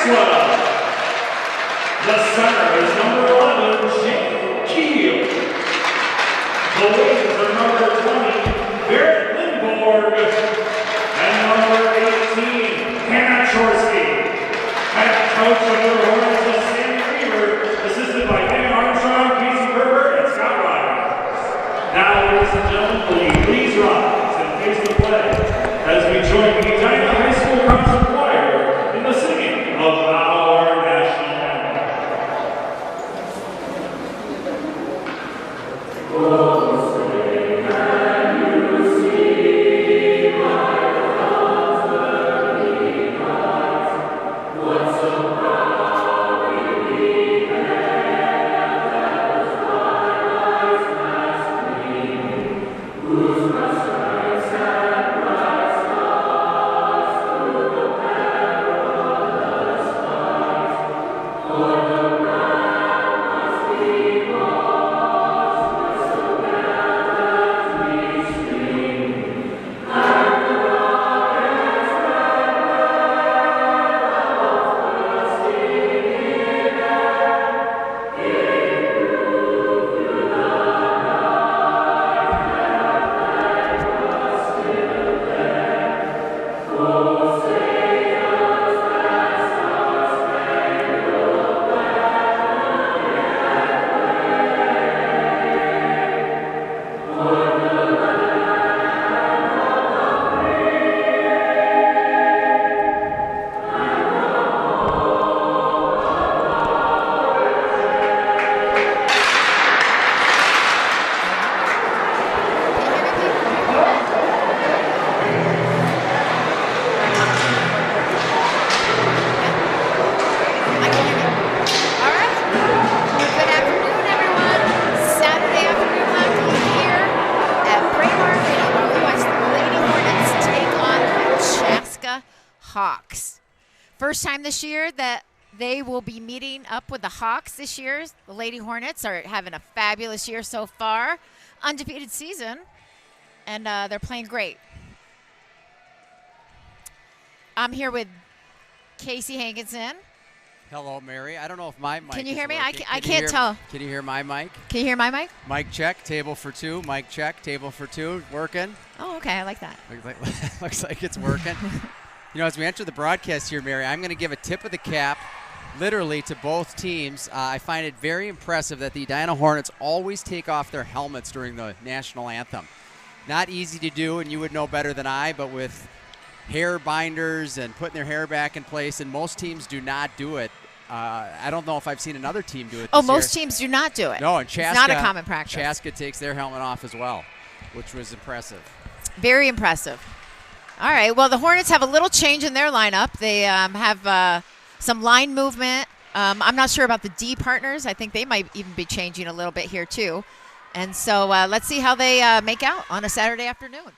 The center is number 11, Shane Keel. The wings are number 20, Barrett Lindborg. And number 18, Hannah Chorsky. Head coach of the Hornets is Sammy Reaver, assisted by Dan Armstrong, Casey Herbert, and Scott Ryan. Now, ladies and gentlemen, will you please rise and face the flag as we join the Edina High School Concert Choir in the singing of our national anthem. Hawks. First time this year that they will be meeting up with the Hawks this year. The Lady Hornets are having a fabulous year so far. Undefeated season, and they're playing great. I'm here with Casey Hankinson. Hello, Mary. I don't know if my mic Can you is hear me? working. I can't tell. Can you hear my mic? Can you hear my mic? Mic check, table for two. Mic check, table for two. Working. Oh, okay. I like that. Looks like it's working. You know, as we enter the broadcast here, Mary, I'm going to give a tip of the cap literally to both teams. I find it very impressive that the Edina Hornets always take off their helmets during the national anthem. Not easy to do, and you would know better than I, but with hair binders and putting their hair back in place, and most teams do not do it. I don't know if I've seen another team do it this most year. teams do not do it. No, and Chaska, it's not a common practice. Chaska takes their helmet off as well, which was impressive. Very impressive. All right, well, the Hornets have a little change in their lineup. They have some line movement. I'm not sure about the D partners. I think they might even be changing a little bit here too. And so let's see how they make out on a Saturday afternoon.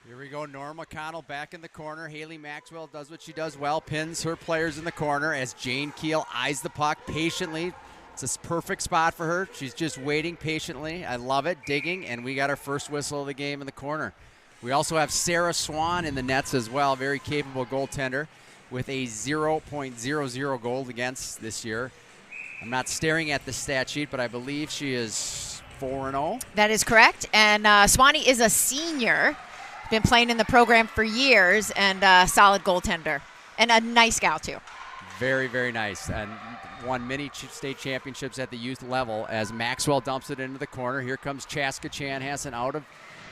Here we go. Norm McConnell back in the corner. Haley Maxwell does what she does well, pins her players in the corner as Jane Keel eyes the puck patiently. It's a perfect spot for her. She's just waiting patiently. I love it, digging, and we got our first whistle of the game in the corner. We also have Sarah Swan in the nets as well, very capable goaltender with a 0.00 goal against this year. I'm not staring at the stat sheet, but I believe she is 4-0. That is correct, and Swanee is a senior, been playing in the program for years, and a solid goaltender, and a nice gal too. Very, very nice, and won many state championships at the youth level as Maxwell dumps it into the corner. Here comes Chaska Chanhassen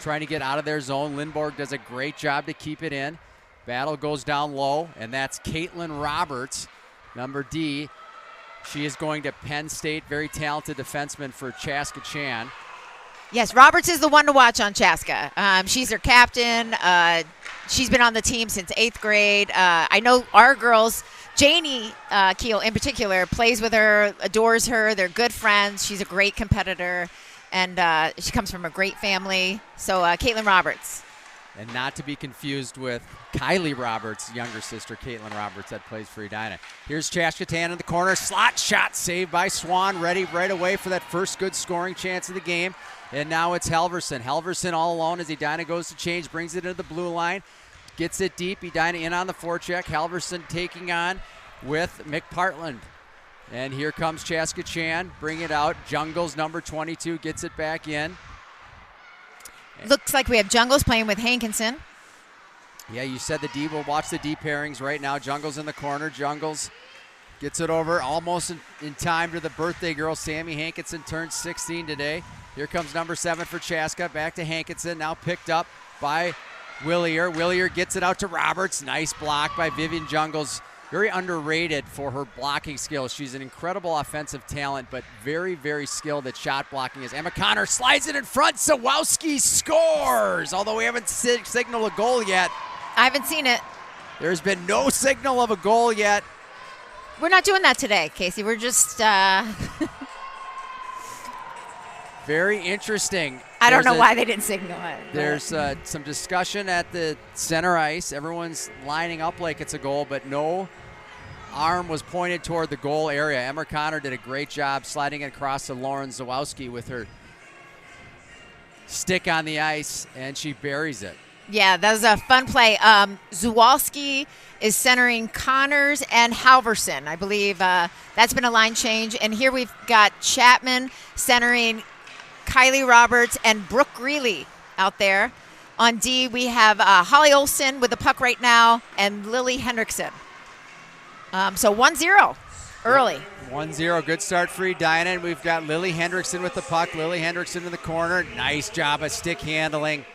trying to get out of their zone. Lindborg does a great job to keep it in. Battle goes down low, and that's Caitlin Roberts, number D. She is going to Penn State, very talented defenseman for Chaska Chan. Yes, Roberts is the one to watch on Chaska. She's their captain. She's been on the team since 8th grade. I know our girls, Janie Keel in particular, plays with her, adores her. They're good friends. She's a great competitor. And she comes from a great family. So Caitlin Roberts. And not to be confused with Kylie Roberts' younger sister, Caitlin Roberts, that plays for Edina. Here's Chaska Tan in the corner. Slot shot saved by Swan. Ready right away for that first good scoring chance of the game. And now it's Halverson. Halverson all alone as Edina goes to change, brings it into the blue line. Gets it deep. Edina in on the forecheck. Halverson taking on with McPartland. And here comes Chaska Chan, bring it out. Jungles, number 22, gets it back in. Looks like we have Jungles playing with Hankinson. Yeah, you said the D. We'll watch the D pairings right now. Jungles in the corner. Jungles gets it over almost in time to the birthday girl. Sammy Hankinson turns 16 today. Here comes number 7 for Chaska. Back to Hankinson, now picked up by Willier. Willier gets it out to Roberts. Nice block by Vivian Jungles. Very underrated for her blocking skills. She's an incredible offensive talent, but very, very skilled at shot blocking. As Emma Connor slides it in front, Sawowski scores! Although we haven't signaled a goal yet. I haven't seen it. There's been no signal of a goal yet. We're not doing that today, Casey. We're just... Very interesting. I don't know why they didn't signal it. There's some discussion at the center ice. Everyone's lining up like it's a goal, but no arm was pointed toward the goal area. Emma Connor did a great job sliding it across to Lauren Zawowski with her stick on the ice, and she buries it. Yeah, that was a fun play. Zawalski is centering Connors and Halverson. I believe that's been a line change. And here we've got Chapman centering Kylie Roberts and Brooke Greeley out there. On D, we have Holly Olson with the puck right now and Lily Hendrickson. So 1-0 early. 1-0, good start for Edina. And we've got Lily Hendrickson with the puck. Lily Hendrickson in the corner. Nice job of stick handling.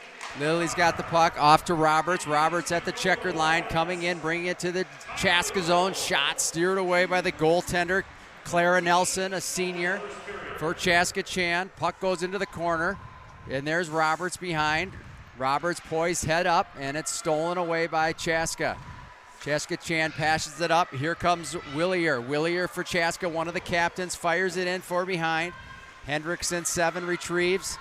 Lily's got the puck off to Roberts. Roberts at the checkered line, coming in, bringing it to the Chaska zone. Shot steered away by the goaltender, Clara Nelson, a senior for Chaska Chan. Puck goes into the corner, and there's Roberts behind. Roberts poised head up, and it's stolen away by Chaska. Chaska Chan passes it up. Here comes Willier. Willier for Chaska, one of the captains, fires it in for behind. Hendrickson, 7, retrieves.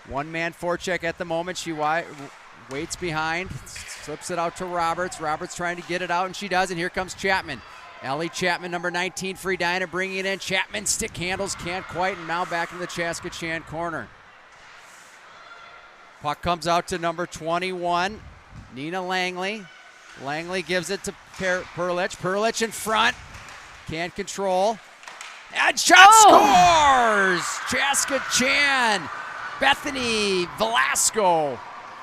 One-man forecheck at the moment. She waits behind, slips it out to Roberts. Roberts trying to get it out, and she does, and here comes Chapman. Ellie Chapman, number 19 for Edina, bringing it in. Chapman stick handles, can't quite, and now back in the Chaska Chan corner. Puck comes out to number 21, Nina Langley. Langley gives it to Perlich. Perlich in front, can't control. And shot scores! Chaska Chan. Bethany Velasco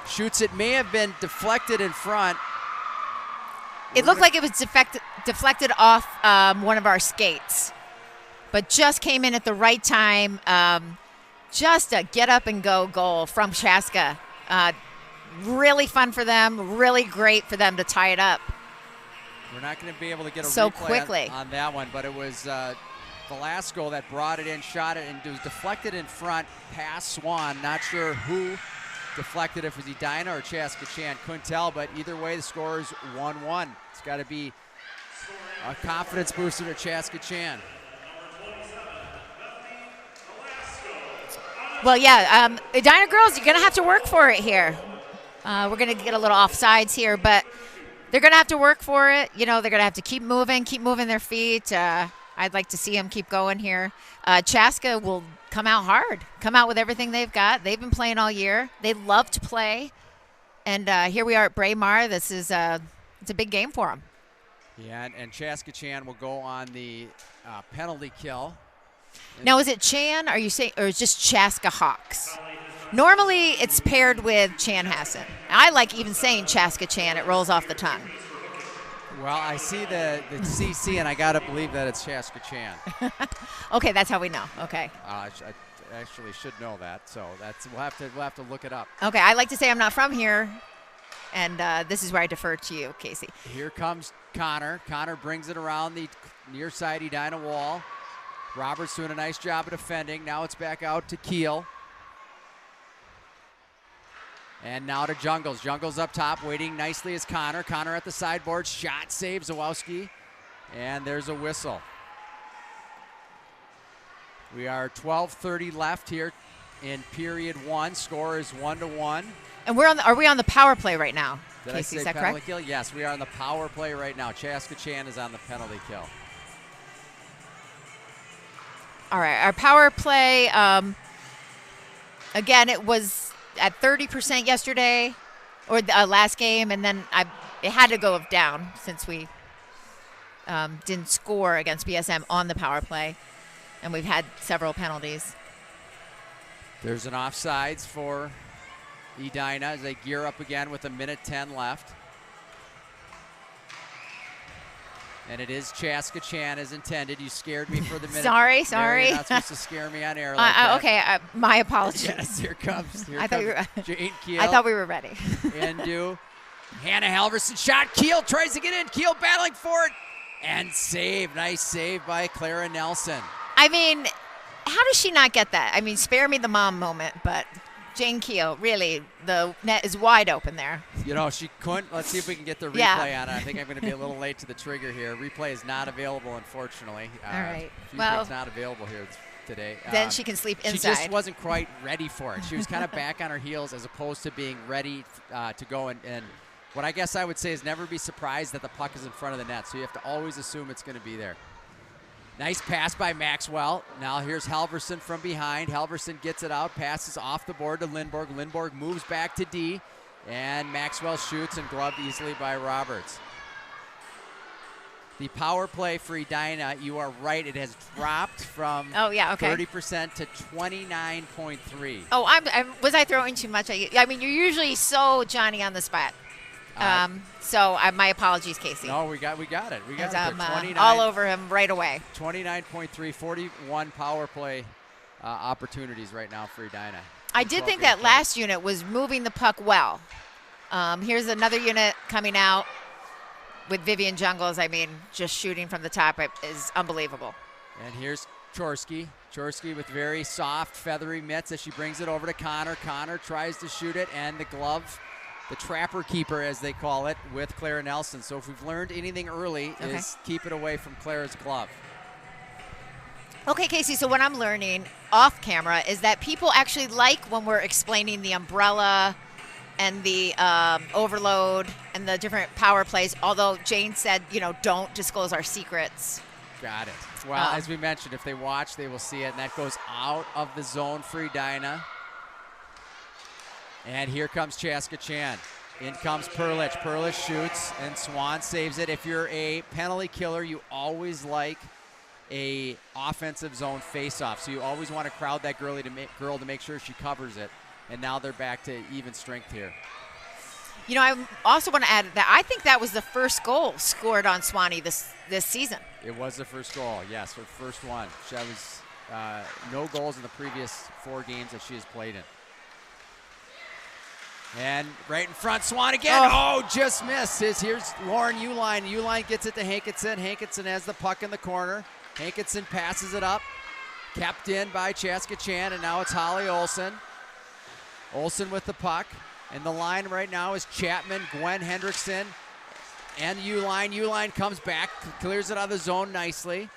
shoots it. May have been deflected in front. It looked like it was deflected off one of our skates, but just came in at the right time. Just a get-up-and-go goal from Chaska. Really fun for them. Really great for them to tie it up. We're not going to be able to get a so replay quickly on that one, but it was Velasco that brought it in, shot it, and it was deflected in front past Swan. Not sure who deflected it. If it was Edina or Chaska Chan. Couldn't tell, but either way, the score is 1-1. It's got to be a confidence booster to Chaska Chan. Well, yeah, Edina girls, you're going to have to work for it here. We're going to get a little offsides here, but they're going to have to work for it. You know, they're going to have to keep moving their feet. I'd like to see them keep going here. Chaska will come out hard, come out with everything they've got. They've been playing all year. They love to play. And here we are at Braemar. This is it's a big game for them. Yeah, and Chaska Chan will go on the penalty kill. Now, is it Chan, or is just Chaska Hawks? Normally, it's paired with Chanhassen. I like even saying Chaska Chan. It rolls off the tongue. Well, I see the CC, and I got to believe that it's Chaska Chan. Okay, that's how we know. Okay. I actually should know that, so we'll have to look it up. Okay, I like to say I'm not from here, and this is where I defer to you, Casey. Here comes Connor. Connor brings it around the near side Edina wall. Roberts doing a nice job of defending. Now it's back out to Keel. And now to Jungles. Jungles up top, waiting nicely as Connor. Connor at the sideboard. Shot save Zawowski. And there's a whistle. We are 12:30 left here in period 1. Score is 1-1. And are we on the power play right now? Did Casey, I say is that penalty correct? kill? Yes, we are on the power play right now. Chaska Chan is on the penalty kill. All right, our power play, again, it was at 30% yesterday, or the last game, and then it had to go down since we didn't score against BSM on the power play, and we've had several penalties. There's an offsides for Edina as they gear up again with 1:10 left. And it is Chaska Chan as intended. You scared me for the minute. Sorry. You're not supposed to scare me on air like that. Okay, my apologies. Yes, here comes Jane Keel. I thought we were ready. Into Hannah Halverson shot. Keel tries to get in. Keel battling for it. And save. Nice save by Clara Nelson. I mean, how does she not get that? I mean, spare me the mom moment, but Jane Keel, really, the net is wide open there. You know, she couldn't. Let's see if we can get the replay on it. I think I'm going to be a little late to the trigger here. Replay is not available, unfortunately. All right. It's not available here today. Then she can sleep inside. She just wasn't quite ready for it. She was kind of back on her heels as opposed to being ready to go. And what I guess I would say is never be surprised that the puck is in front of the net. So you have to always assume it's going to be there. Nice pass by Maxwell. Now here's Halverson from behind. Halverson gets it out, passes off the board to Lindborg. Lindborg moves back to D, and Maxwell shoots and gloved easily by Roberts. The power play for Edina, you are right, it has dropped from 30% to 29.3. Oh, was I throwing too much? I mean, you're usually so Johnny on the spot. My apologies, Casey. No, we got it. We got it. 29, all over him right away. 29.3, 41 power play opportunities right now for Edina. I did think that last unit was moving the puck well. Here's another unit coming out with Vivian Jungles. I mean, just shooting from the top is unbelievable. And here's Chorsky. Chorsky with very soft, feathery mitts as she brings it over to Connor. Connor tries to shoot it, and the glove, the trapper keeper, as they call it, with Clara Nelson. So if we've learned anything early, is keep it away from Clara's glove. Okay, Casey, so what I'm learning off camera is that people actually like when we're explaining the umbrella and the overload and the different power plays, although Jane said, don't disclose our secrets. Got it. Well, as we mentioned, if they watch, they will see it, and that goes out of the zone for Edina. And here comes Chaska Chan. In comes Perlich. Perlich shoots, and Swan saves it. If you're a penalty killer, you always like a offensive zone face-off. So you always want to crowd that girl to make sure she covers it. And now they're back to even strength here. I also want to add that I think that was the first goal scored on Swanee this season. It was the first goal, yes, her first one. She was no goals in the previous 4 games that she has played in. And right in front, Swan again. Oh, just missed. Here's Lauren Uline. Uline gets it to Hankinson. Hankinson has the puck in the corner. Hankinson passes it up. Kept in by Chaska Chan, and now it's Holly Olsen. Olsen with the puck. And the line right now is Chapman, Gwen Hendrickson, and Uline. Uline comes back, clears it out of the zone nicely.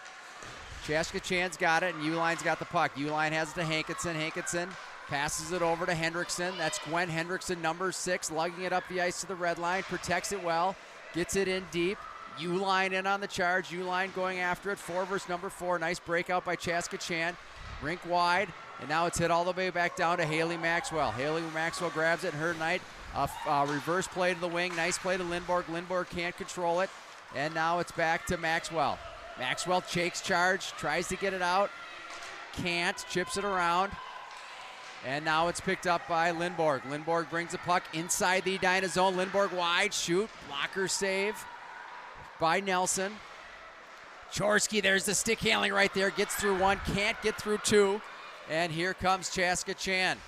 Chaska Chan's got it, and Uline's got the puck. Uline has it to Hankinson. Hankinson passes it over to Hendrickson. That's Gwen Hendrickson, number 6, lugging it up the ice to the red line. Protects it well. Gets it in deep. Uline in on the charge. Uline going after it. 4 versus number 4. Nice breakout by Chaska Chan. Rink wide. And now it's hit all the way back down to Haley Maxwell. Haley Maxwell grabs it in her night. A reverse play to the wing. Nice play to Lindborg. Lindborg can't control it. And now it's back to Maxwell. Maxwell takes charge. Tries to get it out. Can't. Chips it around. And now it's picked up by Lindborg. Lindborg brings the puck inside the Edina zone. Lindborg wide, shoot, blocker save by Nelson. Chorsky, there's the stick handling right there. Gets through 1, can't get through 2. And here comes Chaska Chan.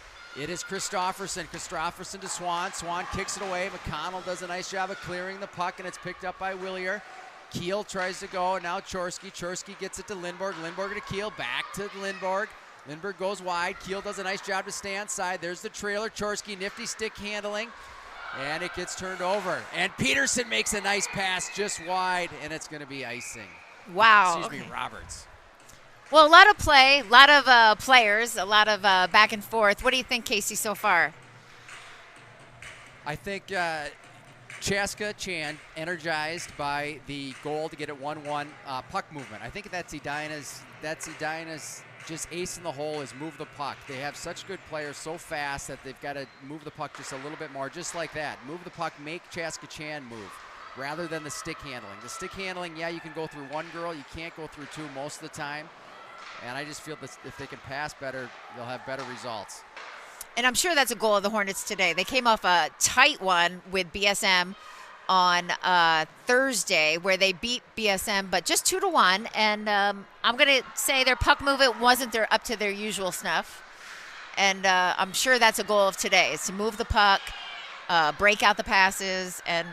It is Christofferson. Christofferson to Swan. Swan kicks it away. McConnell does a nice job of clearing the puck, and it's picked up by Willier. Keel tries to go, and now Chorsky. Chorsky gets it to Lindborg. Lindborg to Keel, back to Lindborg. Lindbergh goes wide. Keel does a nice job to stay on side. There's the trailer. Chorsky, nifty stick handling. And it gets turned over. And Peterson makes a nice pass just wide, and it's going to be icing. Wow. Excuse me, Roberts. Well, a lot of play, a lot of players, a lot of back and forth. What do you think, Casey, so far? I think Chaska Chan, energized by the goal to get it 1-1 puck movement. I think that's Edina's just ace in the hole is move the puck. They have such good players so fast that they've got to move the puck just a little bit more, just like that. Move the puck, make Chaska Chan move. rather than the stick handling. The stick handling, yeah, you can go through one girl. You can't go through two most of the time. And I just feel that if they can pass better, they'll have better results. And I'm sure that's a goal of the Hornets today. They came off a tight one with BSM on Thursday where they beat BSM, but just 2-1. And I'm going to say their puck movement wasn't up to their usual snuff. And I'm sure that's a goal of today, is to move the puck, break out the passes, and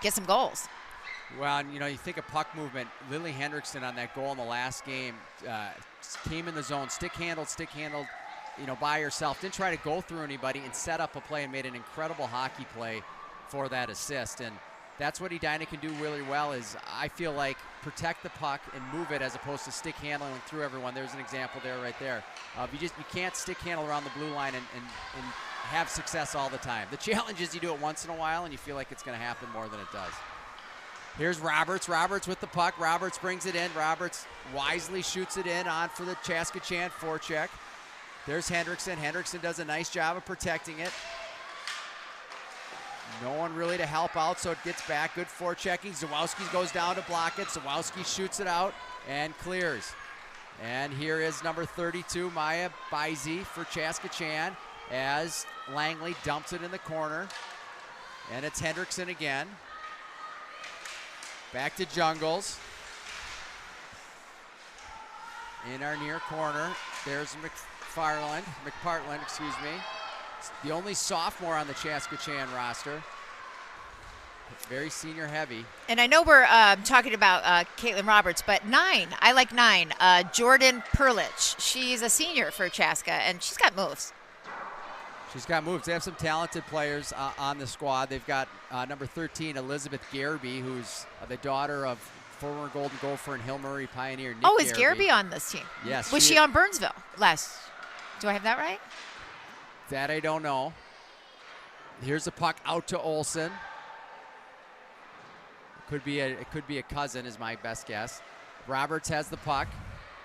get some goals. Well, and, you think of puck movement. Lily Hendrickson on that goal in the last game came in the zone, stick handled, by herself. Didn't try to go through anybody and set up a play and made an incredible hockey play for that assist. And that's what Edina can do really well, is I feel like protect the puck and move it as opposed to stick handling through everyone. There's an example there right there. You can't stick handle around the blue line and have success all the time. The challenge is you do it once in a while and you feel like it's going to happen more than it does. Here's Roberts. Roberts with the puck. Roberts brings it in. Roberts wisely shoots it in on for the Chaska Chan forecheck. There's Hendrickson. Hendrickson does a nice job of protecting it. No one really to help out, so it gets back. Good forechecking. Zawowski goes down to block it. Zawowski shoots it out and clears. And here is number 32, Maya Baizi for Chaska Chan, as Langley dumps it in the corner. And it's Hendrickson again. Back to Jungles. In our near corner, there's McPartland, excuse me. It's the only sophomore on the Chaska Chan roster. Very senior heavy. And I know we're talking about Caitlin Roberts, but 9, I like 9. Jordan Perlich, she's a senior for Chaska, and she's got moves. She's got moves. They have some talented players on the squad. They've got number 13, Elizabeth Gareby, who's the daughter of former Golden Gopher and Hill Murray Pioneer Nick is Gareby on this team? Yes. Was she on Burnsville last? Do I have that right? That I don't know. Here's a puck out to Olsen. It could be a cousin is my best guess. Roberts has the puck,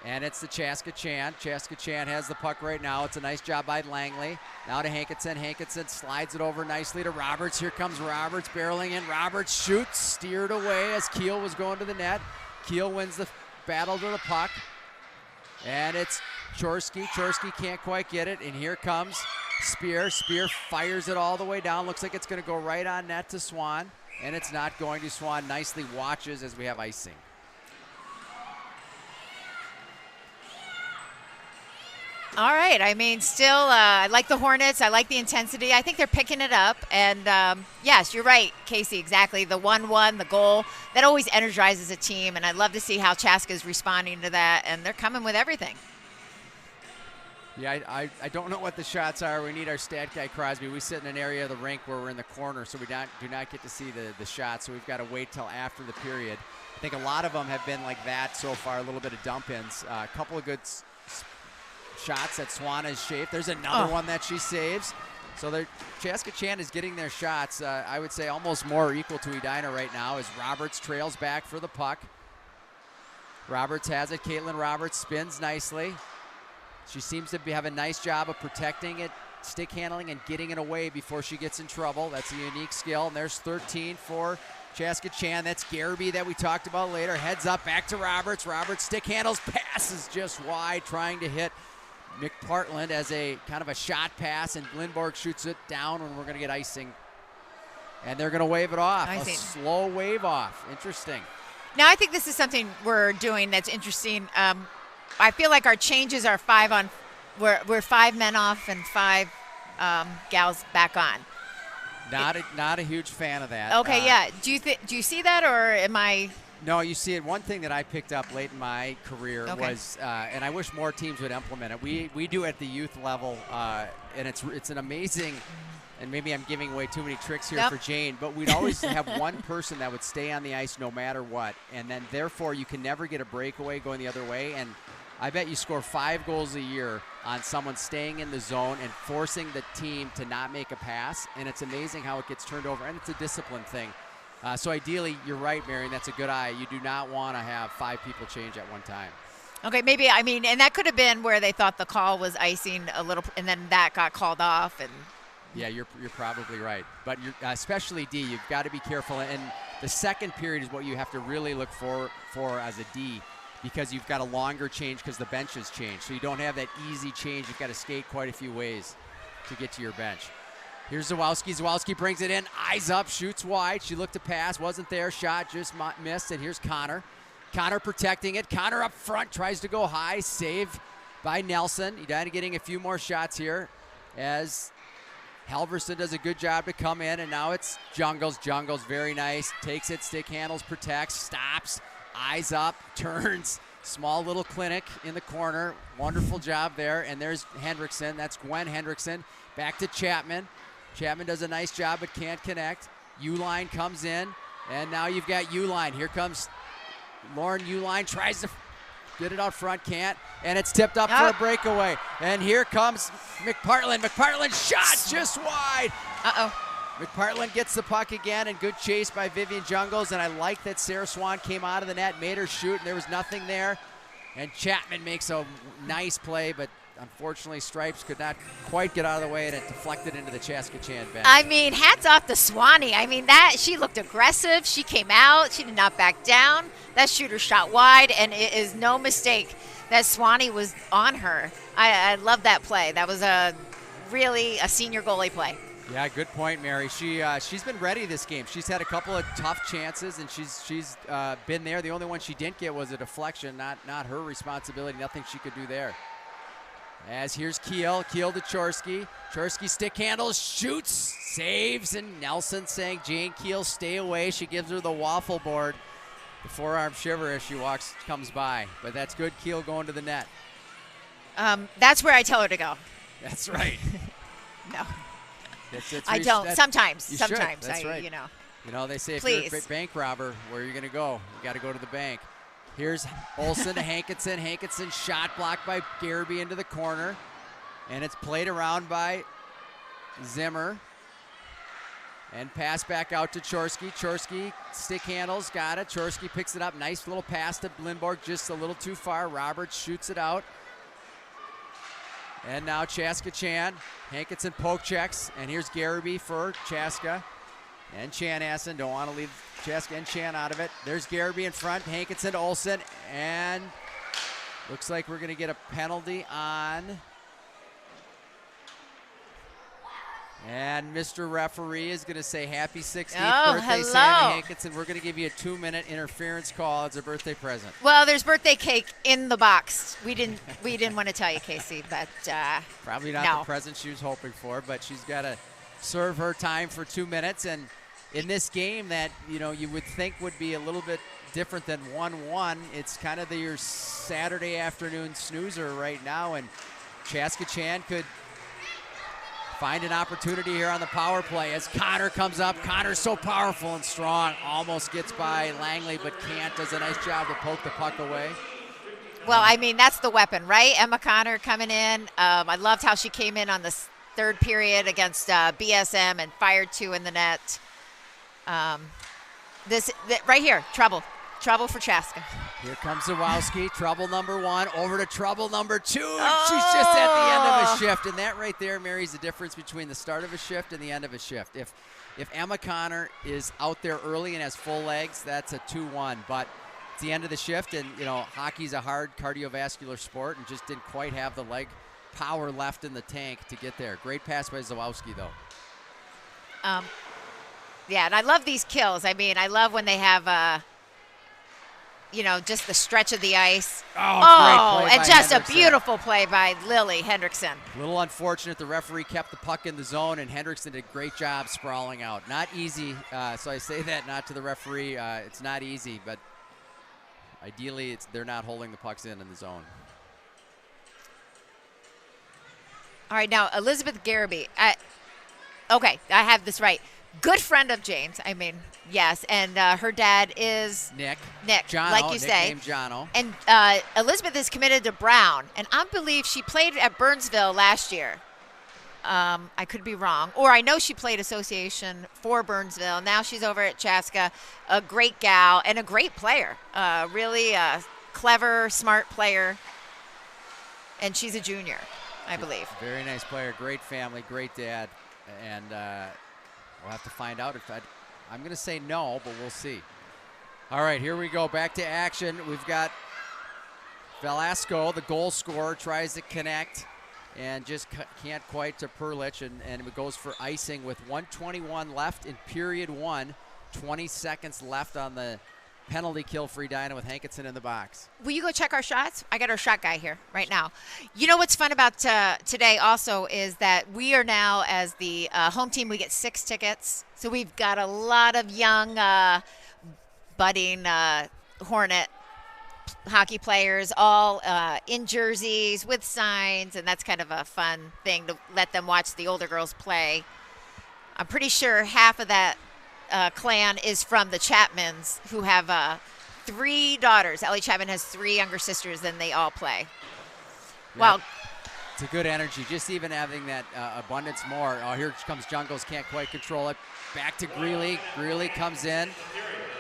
and it's the Chaska Chan. Chaska Chan has the puck right now. It's a nice job by Langley. Now to Hankinson. Hankinson slides it over nicely to Roberts. Here comes Roberts barreling in. Roberts shoots, steered away as Keel was going to the net. Keel wins the battle to the puck. And it's Chorsky. Chorsky can't quite get it. And here comes Spear. Spear fires it all the way down. Looks like it's going to go right on net to Swan. And it's not going to. Swan nicely watches as we have icing. All right. I mean, still, I like the Hornets. I like the intensity. I think they're picking it up. And, yes, you're right, Casey, exactly. The 1-1, the goal, that always energizes a team. And I'd love to see how Chaska is responding to that. And they're coming with everything. Yeah, I don't know what the shots are. We need our stat guy, Crosby. We sit in an area of the rink where we're in the corner, so we do not get to see the shots. So we've got to wait till after the period. I think a lot of them have been like that so far, a little bit of dump-ins. A couple of good shots that Swan has shaped. There's another one that she saves. So Chaska Chan is getting their shots, I would say almost more equal to Edina right now as Roberts trails back for the puck. Roberts has it. Caitlin Roberts spins nicely. She seems to have a nice job of protecting it, stick handling, and getting it away before she gets in trouble. That's a unique skill. And there's 13 for Chaska Chan. That's Gareby that we talked about later. Heads up, back to Roberts. Roberts stick handles, passes just wide, trying to hit McPartland as a kind of a shot pass, and Lindborg shoots it down when we're going to get icing. And they're going to wave it off. A slow wave off. Interesting. Now, I think this is something we're doing that's interesting. I feel like our changes are we're 5 men off and 5 gals back on. Not a huge fan of that. Okay, yeah. Do you see that, or am I? No, you see it. One thing that I picked up late in my career was, and I wish more teams would implement it. We do at the youth level, and it's an amazing. And maybe I'm giving away too many tricks here for Jane, but we'd always have one person that would stay on the ice no matter what, and then therefore you can never get a breakaway going the other way. And I bet you score 5 goals a year on someone staying in the zone and forcing the team to not make a pass, and it's amazing how it gets turned over, and it's a discipline thing. So ideally, you're right, Marion, that's a good eye. You do not want to have 5 people change at one time. Okay, maybe, I mean, and that could have been where they thought the call was icing a little, and then that got called off, and Yeah, you're probably right. But especially D, you've got to be careful. And the second period is what you have to really look for as a D, because you've got a longer change because the bench has changed. So you don't have that easy change. You've got to skate quite a few ways to get to your bench. Here's Zawalski. Zawalski brings it in, eyes up, shoots wide. She looked to pass, wasn't there. Shot just missed. And here's Connor. Connor protecting it. Connor up front, tries to go high. Save by Nelson. Edina getting a few more shots here as Halverson does a good job to come in. And now it's Jungles. Jungles, very nice. Takes it, stick handles, protects, stops, eyes up, turns. Small little clinic in the corner. Wonderful job there. And there's Hendrickson. That's Gwen Hendrickson. Back to Chapman. Chapman does a nice job but can't connect. Uline comes in, and now you've got Uline. Here comes Lauren Uline, tries to get it out front, can't, and it's tipped up for a breakaway. And here comes McPartland. McPartland shot just wide. McPartland gets the puck again, and good chase by Vivian Jungles, and I like that Sarah Swan came out of the net, made her shoot, and there was nothing there. And Chapman makes a nice play, but unfortunately, Stripes could not quite get out of the way, and it deflected into the Chaska Chan bench. I mean, hats off to Swanee. I mean, she looked aggressive. She came out. She did not back down. That shooter shot wide, and it is no mistake that Swanee was on her. I love that play. That was really a senior goalie play. Yeah, good point, Mary. She's been ready this game. She's had a couple of tough chances, and she's been there. The only one she didn't get was a deflection, not her responsibility. Nothing she could do there. As here's Keel to Chorsky. Chorsky stick handles, shoots, saves, and Nelson saying, Jane Keel, stay away. She gives her the waffle board. The forearm shiver as she comes by. But that's good, Keel going to the net. That's where I tell her to go. That's right. No. That's I don't. Sometimes. That's right. You know, they say Please. If you're a bank robber, where are you going to go? You got to go to the bank. Here's Olsen to Hankinson. Hankinson shot blocked by Gareby into the corner. And it's played around by Zimmer. And pass back out to Chorsky. Chorsky stick handles, got it. Chorsky picks it up. Nice little pass to Lindborg, just a little too far. Roberts shoots it out. And now Chaska Chan. Hankinson poke checks. And here's Gareby for Chaska. And Chanhassen, don't want to leave Chaska and Chan out of it. There's Gareby in front, Hankinson to Olsen, and looks like we're going to get a penalty on. And Mr. Referee is going to say happy 60th birthday, Sammy Hankinson. We're going to give you a 2-minute interference call as a birthday present. Well, there's birthday cake in the box. We didn't want to tell you, Casey, but probably not the present she was hoping for, but she's got to serve her time for 2 minutes. And in this game that, you would think would be a little bit different than 1-1, it's kind of your Saturday afternoon snoozer right now, and Chaska Chan could find an opportunity here on the power play as Connor comes up. Connor's so powerful and strong, almost gets by Langley, but can't. Does a nice job to poke the puck away. Well, I mean, that's the weapon, right? Emma Connor coming in. I loved how she came in on the third period against BSM and fired 2 in the net. Right here, trouble for Chaska. Here comes Zawalski, trouble number 1, over to trouble number 2. She's just at the end of a shift, and that right there, Mary's the difference between the start of a shift and the end of a shift. If Emma Connor is out there early and has full legs, that's a 2-1, but it's the end of the shift, and hockey's a hard cardiovascular sport, and just didn't quite have the leg power left in the tank to get there. Great pass by Zawalski, though. Yeah, and I love these kills. I mean, I love when they have just the stretch of the ice. Great play and just Hendrickson. A beautiful play by Lily Hendrickson. A little unfortunate. The referee kept the puck in the zone, and Hendrickson did a great job sprawling out. Not easy, so I say that not to the referee. It's not easy, but ideally they're not holding the pucks in the zone. All right, now Elizabeth Gareby. Okay, I have this right. Good friend of James. I mean, yes, and her dad is Nick, Jono, like you say. Jono. And Elizabeth is committed to Brown, and I believe she played at Burnsville last year. I could be wrong, or I know she played association for Burnsville. Now she's over at Chaska. A great gal and a great player. Really clever, smart player, and she's a junior, I believe. Very nice player. Great family. Great dad. And we'll have to find out if I'm going to say no, but we'll see. All right, here we go. Back to action. We've got Velasco, the goal scorer, tries to connect and just can't quite to Perlich, and it goes for icing with 1:21 left in period 1. 20 seconds left on the penalty kill for Edina with Hankinson in the box. Will you go check our shots? I got our shot guy here right now. You know what's fun about today also is that we are now, as the home team, we get 6 tickets. So we've got a lot of young budding Hornet hockey players, all in jerseys with signs, and that's kind of a fun thing to let them watch the older girls play. I'm pretty sure half of that clan is from the Chapmans, who have 3 daughters. Ellie Chapman has 3 younger sisters, and they all play. Yeah. Well, it's a good energy, just even having that abundance more. Oh, here comes Jungles, can't quite control it. Back to Greeley. Greeley comes in.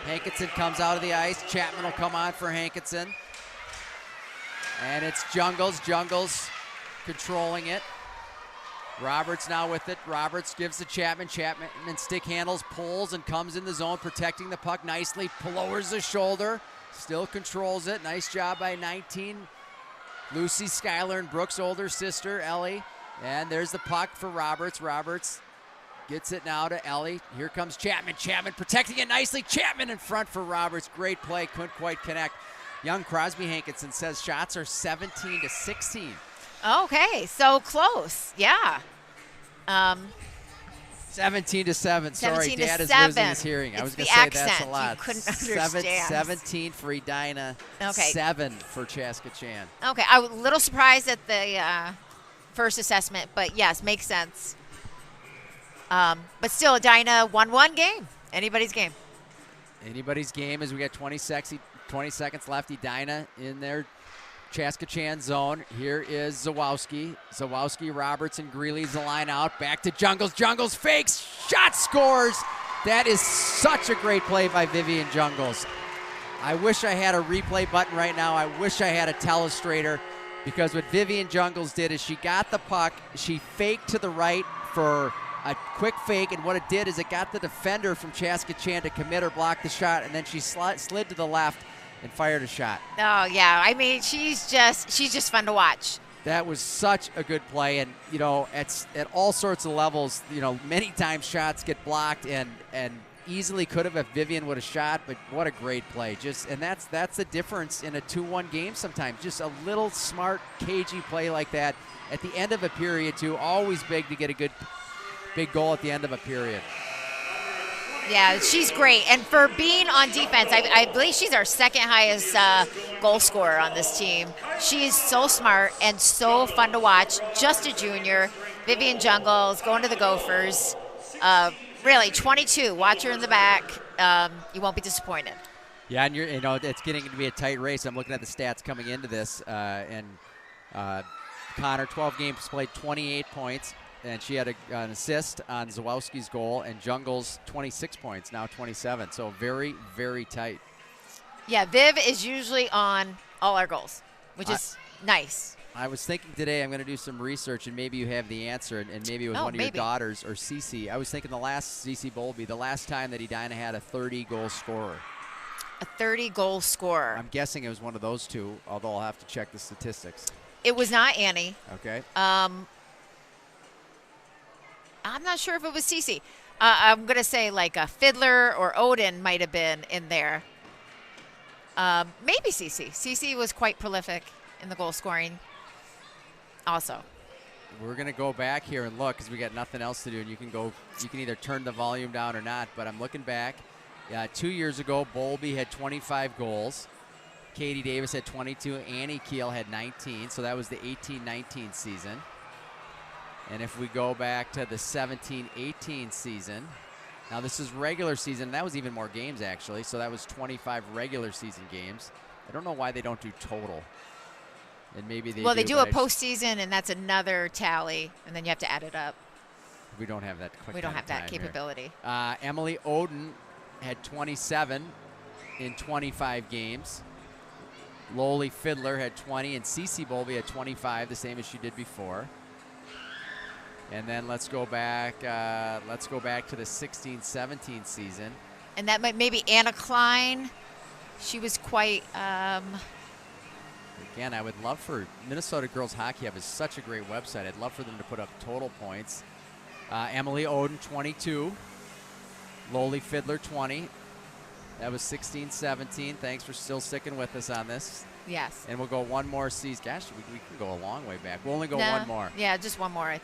Hankinson comes out of the ice. Chapman will come on for Hankinson. And it's Jungles. Jungles controlling it. Roberts now with it. Roberts gives to Chapman. Chapman and stick handles, pulls, and comes in the zone, protecting the puck nicely. Lowers the shoulder. Still controls it. Nice job by 19. Lucy, Skylar, and Brooks' older sister, Ellie. And there's the puck for Roberts. Roberts gets it now to Ellie. Here comes Chapman. Chapman protecting it nicely. Chapman in front for Roberts. Great play. Couldn't quite connect. Young Crosby Hankinson says shots are 17-16. okay, so close. Yeah. 17-7. Sorry, 17-7. Dad is losing his hearing. It's I was going the to say accent. that's a lot. You couldn't understand. 17 for Edina. Okay. 7 for Chaska Chan. Okay, I was a little surprised at the first assessment, but yes, makes sense. But still, Edina 1-1 game. Anybody's game. Anybody's game as we got 20 seconds left. Edina in their Chaska Chan zone. Here is Zawowski. Zawowski, Roberts, and Greeley's the line out. Back to Jungles. Jungles fakes. Shot, scores. That is such a great play by Vivian Jungles. I wish I had a replay button right now. I wish I had a telestrator, because what Vivian Jungles did is she got the puck. She faked to the right for a quick fake, and what it did is it got the defender from Chaska Chan to commit or block the shot, and then she slid to the left and fired a shot. Oh yeah, I mean she's just fun to watch. That was such a good play, and you know, at all sorts of levels, you know, many times shots get blocked and easily could have if Vivian would have shot, but what a great play. And that's the difference in a 2-1 game sometimes. Just a little smart, cagey play like that at the end of a period too. Always big to get a good big goal at the end of a period. Yeah, she's great. And for being on defense, I believe she's our second highest goal scorer on this team. She is so smart and so fun to watch. Just a junior. Vivian Jungles going to the Gophers. Really, 22. Watch her in the back. You won't be disappointed. Yeah, and you know, it's getting to be a tight race. I'm looking at the stats coming into this, and Connor, 12 games played, 28 points. And she had an assist on Zawowski's goal, and Jungles 26 points, now 27. So very, very tight. Yeah, Viv is usually on all our goals, which is nice. I was thinking today I'm going to do some research, and maybe you have the answer, and maybe it was one of your daughters or Cece. I was thinking the last Cece Bowlby, the last time that Edina had a 30-goal scorer. A 30-goal scorer. I'm guessing it was one of those two, although I'll have to check the statistics. It was not Annie. Okay. I'm not sure if it was Cece. I'm going to say like a Fiddler or Odin might have been in there. Maybe Cece. Cece was quite prolific in the goal scoring also. We're going to go back here and look because we got nothing else to do, and you can either turn the volume down or not, but I'm looking back. 2 years ago, Bowlby had 25 goals. Katie Davis had 22. Annie Keel had 19, so that was the 18-19 season. And if we go back to the 17-18 season, now this is regular season. That was even more games, actually. So that was 25 regular season games. I don't know why they don't do total. And maybe they they do a postseason, and that's another tally, and then you have to add it up. We don't have that. We don't have that capability. Emily Oden had 27 in 25 games. Loli Fiddler had 20, and Cece Bowlby had 25, the same as she did before. And then let's go back to the 16-17 season. And that might maybe Anna Klein. She was quite. Again, I would love for Minnesota Girls Hockey have such a great website. I'd love for them to put up total points. Emily Oden, 22. Loli Fiddler, 20. That was 16-17. Thanks for still sticking with us on this. Yes. And we'll go one more season. Gosh, we can go a long way back. We'll only go one more. Yeah, just one more.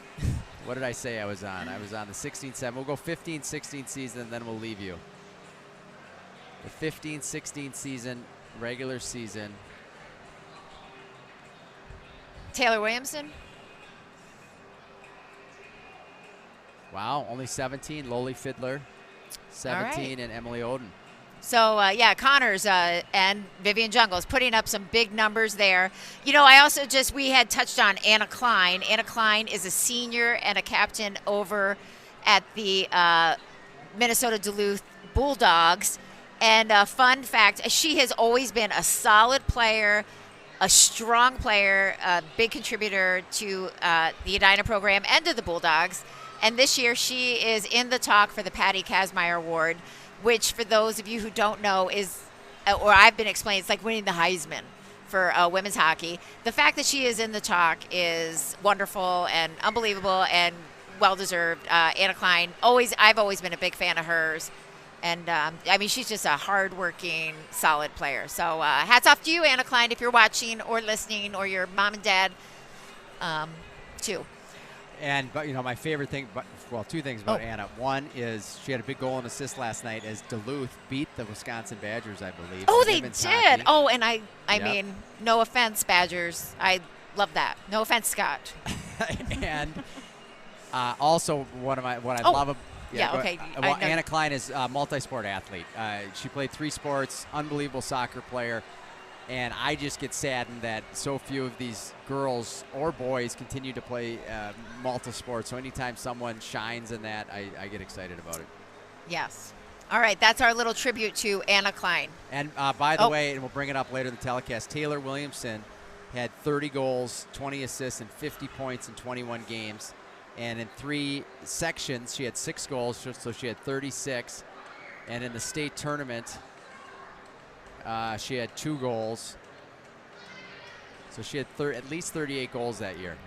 What did I say I was on? I was on the 16-7. We'll go 15-16 season, and then we'll leave you. The 15-16 season, regular season. Taylor Williamson. Wow, only 17. Loli Fiddler, 17, and Emily Oden. So, yeah, Connors and Vivian Jungles putting up some big numbers there. You know, we had touched on Anna Klein. Anna Klein is a senior and a captain over at the Minnesota Duluth Bulldogs. And fun fact, she has always been a solid player, a strong player, a big contributor to the Edina program and to the Bulldogs. And this year she is in the talk for the Patty Kazmaier Award, which for those of you who don't know is, or I've been explaining, it's like winning the Heisman for women's hockey. The fact that she is in the talk is wonderful and unbelievable and well-deserved. Anna Klein, I've always been a big fan of hers. And, I mean, she's just a hard-working, solid player. So hats off to you, Anna Klein, if you're watching or listening, or your mom and dad, too. But you know, my favorite thing, two things about Anna. One is she had a big goal and assist last night as Duluth beat the Wisconsin Badgers, I believe. Oh, they did. Hockey. Oh, and I mean, no offense, Badgers. I love that. No offense, Scott. And also what I love. Okay. Anna Klein is a multi-sport athlete. She played 3 sports, unbelievable soccer player. And I just get saddened that so few of these girls or boys continue to play multi-sport. So anytime someone shines in that, I get excited about it. Yes. All right, that's our little tribute to Anna Klein. And by the way, and we'll bring it up later in the telecast, Taylor Williamson had 30 goals, 20 assists, and 50 points in 21 games. And in 3 sections, she had 6 goals, so she had 36. And in the state tournament, she had 2 goals. So she had at least 38 goals that year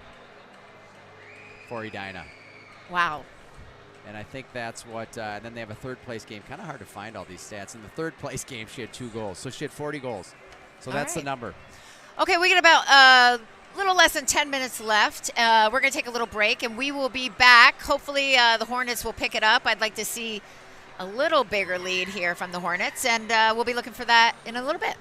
for Edina. Wow. And I think that's what, then they have a 3rd place game. Kind of hard to find all these stats. In the 3rd place game, she had 2 goals. So she had 40 goals. So that's the number. Okay, we got about a little less than 10 minutes left. We're going to take a little break, and we will be back. Hopefully the Hornets will pick it up. I'd like to see a little bigger lead here from the Hornets, and we'll be looking for that in a little bit.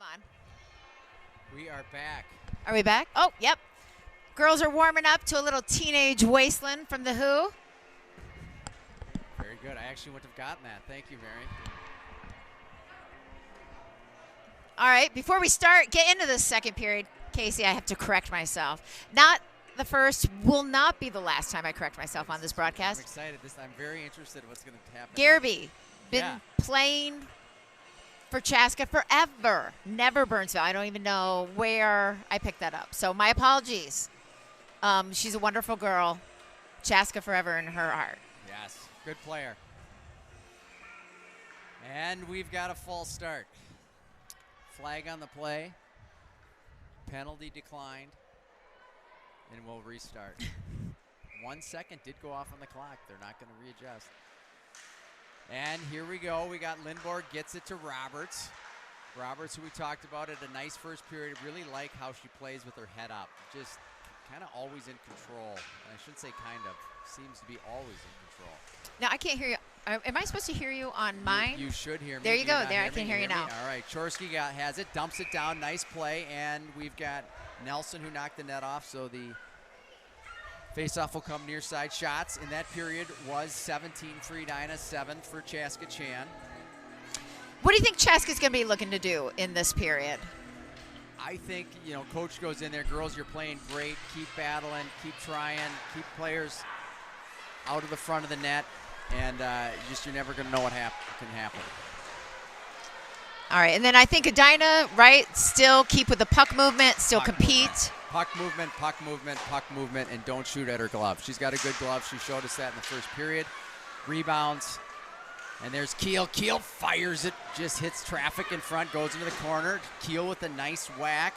on. We are back. Are we back? Oh, yep. Girls are warming up to a little Teenage Wasteland from The Who. Very good. I actually wouldn't have gotten that. Thank you, Mary. All right, before we get into the second period, Casey, I have to correct myself. Not the first, will not be the last time I correct myself on this broadcast. I'm excited. I'm very interested in what's going to happen. Garby, been playing for Chaska forever. Never Burnsville. I don't even know where I picked that up. So my apologies. She's a wonderful girl. Chaska forever in her heart. Yes, good player. And we've got a false start. Flag on the play. Penalty declined. And we'll restart. 1 second did go off on the clock. They're not going to readjust. And here we go. We got Lindborg gets it to Roberts. Roberts, who we talked about at a nice first period. Really like how she plays with her head up. Just kind of always in control. And I shouldn't say kind of. Seems to be always in control. Now, I can't hear you. Am I supposed to hear you on mine? You should hear me. There you go. There, I can hear you now. All right, Chorsky has it, dumps it down. Nice play. And we've got Nelson who knocked the net off. So the face-off will come near side shots. In that period was 17 for Edina, 7 for Chaska Chan. What do you think Chaska's going to be looking to do in this period? I think, coach goes in there, girls, you're playing great. Keep battling, keep trying, keep players out of the front of the net. And you're never going to know what can happen. All right, and then I think Edina, right, still keep with the puck movement, still compete. Puck movement, and don't shoot at her glove. She's got a good glove. She showed us that in the first period. Rebounds, and there's Keel. Keel fires it, just hits traffic in front, goes into the corner. Keel with a nice whack,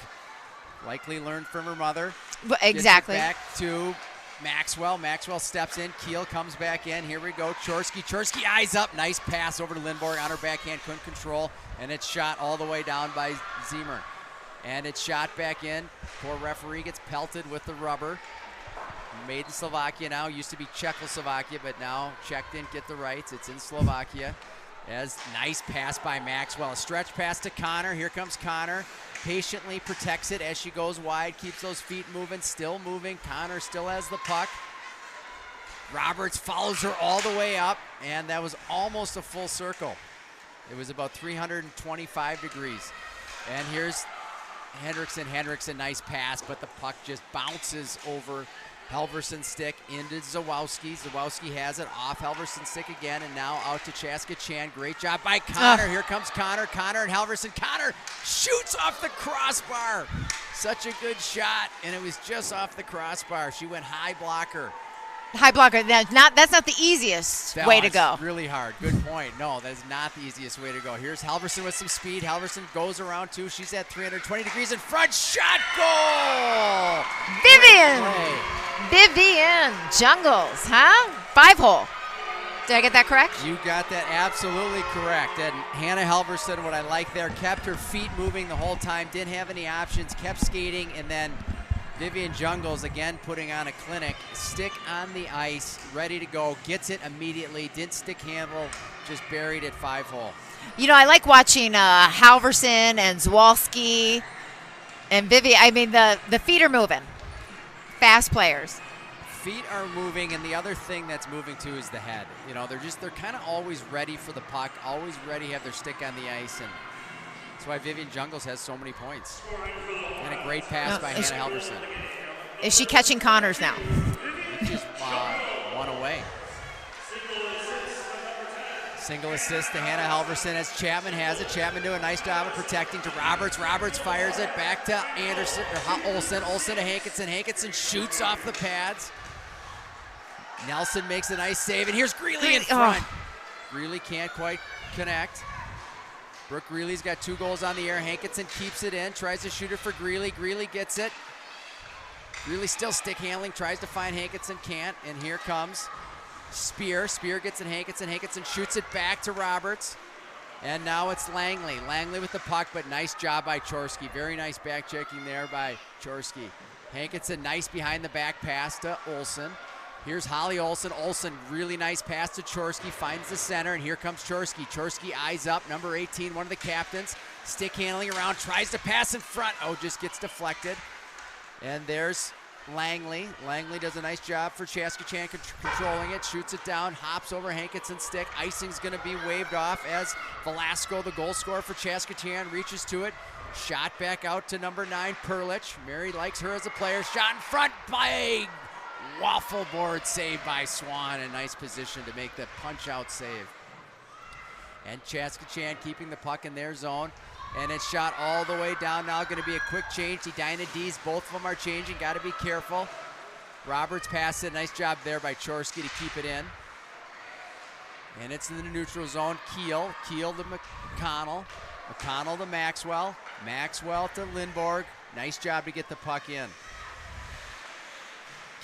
likely learned from her mother. Exactly. Gets it back to Maxwell. Maxwell steps in. Keel comes back in. Here we go. Chorsky eyes up. Nice pass over to Lindborg on her backhand. Couldn't control. And it's shot all the way down by Ziemer. And it's shot back in. Poor referee gets pelted with the rubber. Made in Slovakia now. Used to be Czechoslovakia, but now Czech didn't get the rights. It's in Slovakia. As nice pass by Maxwell. A stretch pass to Connor. Here comes Connor. Patiently protects it as she goes wide. Keeps those feet moving. Still moving. Connor still has the puck. Roberts follows her all the way up. And that was almost a full circle. It was about 325 degrees. And here's Hendrickson, nice pass, but the puck just bounces over Halverson's stick into Zawowski. Zawowski has it off Halverson's stick again, and now out to Chaska Chan. Great job by Connor. Here comes Connor. Connor and Halverson. Connor shoots off the crossbar. Such a good shot, and it was just off the crossbar. She went high blocker. High blocker. That's not the easiest way to go. Really hard. Good point. No, that is not the easiest way to go. Here's Halverson with some speed. Halverson goes around too. She's at 320 degrees in front. Shot, goal! Vivian Jungles, huh? 5-hole. Did I get that correct? You got that absolutely correct. And Hannah Halverson, what I like there, kept her feet moving the whole time. Didn't have any options. Kept skating, and then Vivian Jungles, again, putting on a clinic. Stick on the ice, ready to go. Gets it immediately. Didn't stick handle, just buried it 5-hole. I like watching Halverson and Zawalski and Vivian. I mean, the feet are moving. Fast players. Feet are moving, and the other thing that's moving too is the head. They're kind of always ready for the puck, always ready to have their stick on the ice, and that's why Vivian Jungles has so many points. And a great pass by Hannah Halverson. Is she catching Connors now? Just one away. Single assist to Hannah Halverson as Chapman has it. Chapman doing a nice job of protecting to Roberts. Roberts fires it back to Olsen. Olsen to Hankinson. Hankinson shoots off the pads. Nelson makes a nice save, and here's Greeley in front. Greeley can't quite connect. Brooke Greeley's got 2 goals on the air. Hankinson keeps it in, tries to shoot it for Greeley. Greeley gets it. Greeley still stick handling, tries to find Hankinson, can't. And here comes Spear. Spear gets it, Hankinson. Hankinson shoots it back to Roberts. And now it's Langley. Langley with the puck, but nice job by Chorsky. Very nice back checking there by Chorsky. Hankinson, nice behind the back pass to Olsen. Here's Holly Olsen. Olsen, really nice pass to Chorsky, finds the center, and here comes Chorsky. Chorsky eyes up, number 18, one of the captains. Stick handling around, tries to pass in front. Oh, just gets deflected. And there's Langley. Langley does a nice job for Chaska controlling it, shoots it down, hops over Hankinson's stick. Icing's going to be waved off as Velasco, the goal scorer for Chaska, reaches to it. Shot back out to number 9, Perlich. Mary likes her as a player. Shot in front by waffle board, save by Swan. A nice position to make the punch-out save. And Chaska keeping the puck in their zone. And it's shot all the way down now. Going to be a quick change. Edina D's, both of them are changing. Got to be careful. Roberts passed it. Nice job there by Chorsky to keep it in. And it's in the neutral zone. Keel to McConnell. McConnell to Maxwell. Maxwell to Lindborg. Nice job to get the puck in.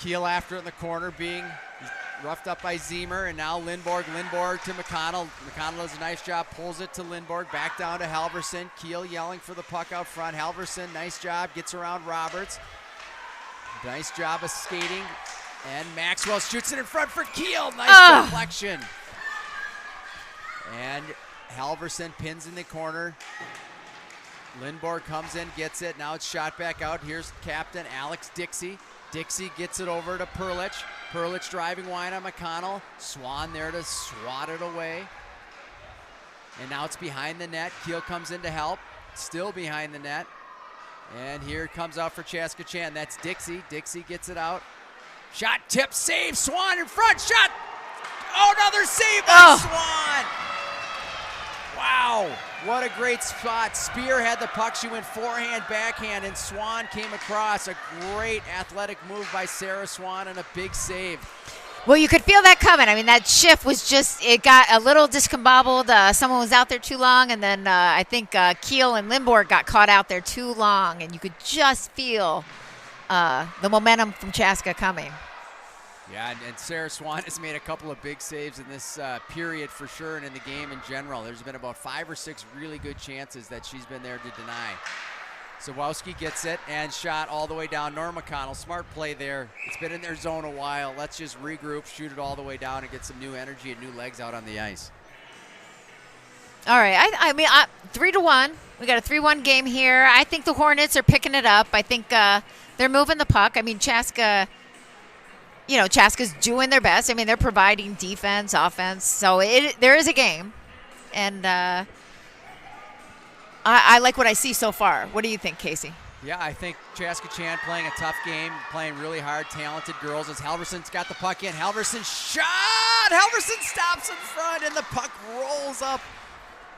Keel after it in the corner, being roughed up by Zemer, and now Lindborg to McConnell. McConnell does a nice job, pulls it to Lindborg, back down to Halverson. Keel yelling for the puck out front. Halverson, nice job, gets around Roberts. Nice job of skating, and Maxwell shoots it in front for Keel. Nice deflection. And Halverson pins in the corner. Lindborg comes in, gets it. Now it's shot back out. Here's captain Alex Dixie. Dixie gets it over to Perlich. Perlich driving wide on McConnell. Swan there to swat it away. And now it's behind the net. Keel comes in to help. Still behind the net. And here it comes out for Chaska. That's Dixie. Dixie gets it out. Shot, tip, save. Swan in front. Shot. Oh, another save by Swan. Wow, what a great spot. Spear had the puck. She went forehand, backhand, and Swan came across. A great athletic move by Sarah Swan and a big save. Well, you could feel that coming. I mean, that shift was just, it got a little discombobbled. Someone was out there too long, and then I think Keel and Lindborg got caught out there too long, and you could just feel the momentum from Chaska coming. Yeah, and Sarah Swan has made a couple of big saves in this period for sure, and in the game in general. There's been about 5 or 6 really good chances that she's been there to deny. Zawowski gets it and shot all the way down. Norma McConnell, smart play there. It's been in their zone a while. Let's just regroup, shoot it all the way down, and get some new energy and new legs out on the ice. All right, I mean, 3-1. We got a 3-1 game here. I think the Hornets are picking it up. I think they're moving the puck. I mean, Chaska... You know, Chaska's doing their best. I mean, they're providing defense, offense. So there is a game. And I like what I see so far. What do you think, Casey? Yeah, I think Chaska playing a tough game, playing really hard, talented girls. As Halverson's got the puck in. Halverson shot! Halverson stops in front, and the puck rolls up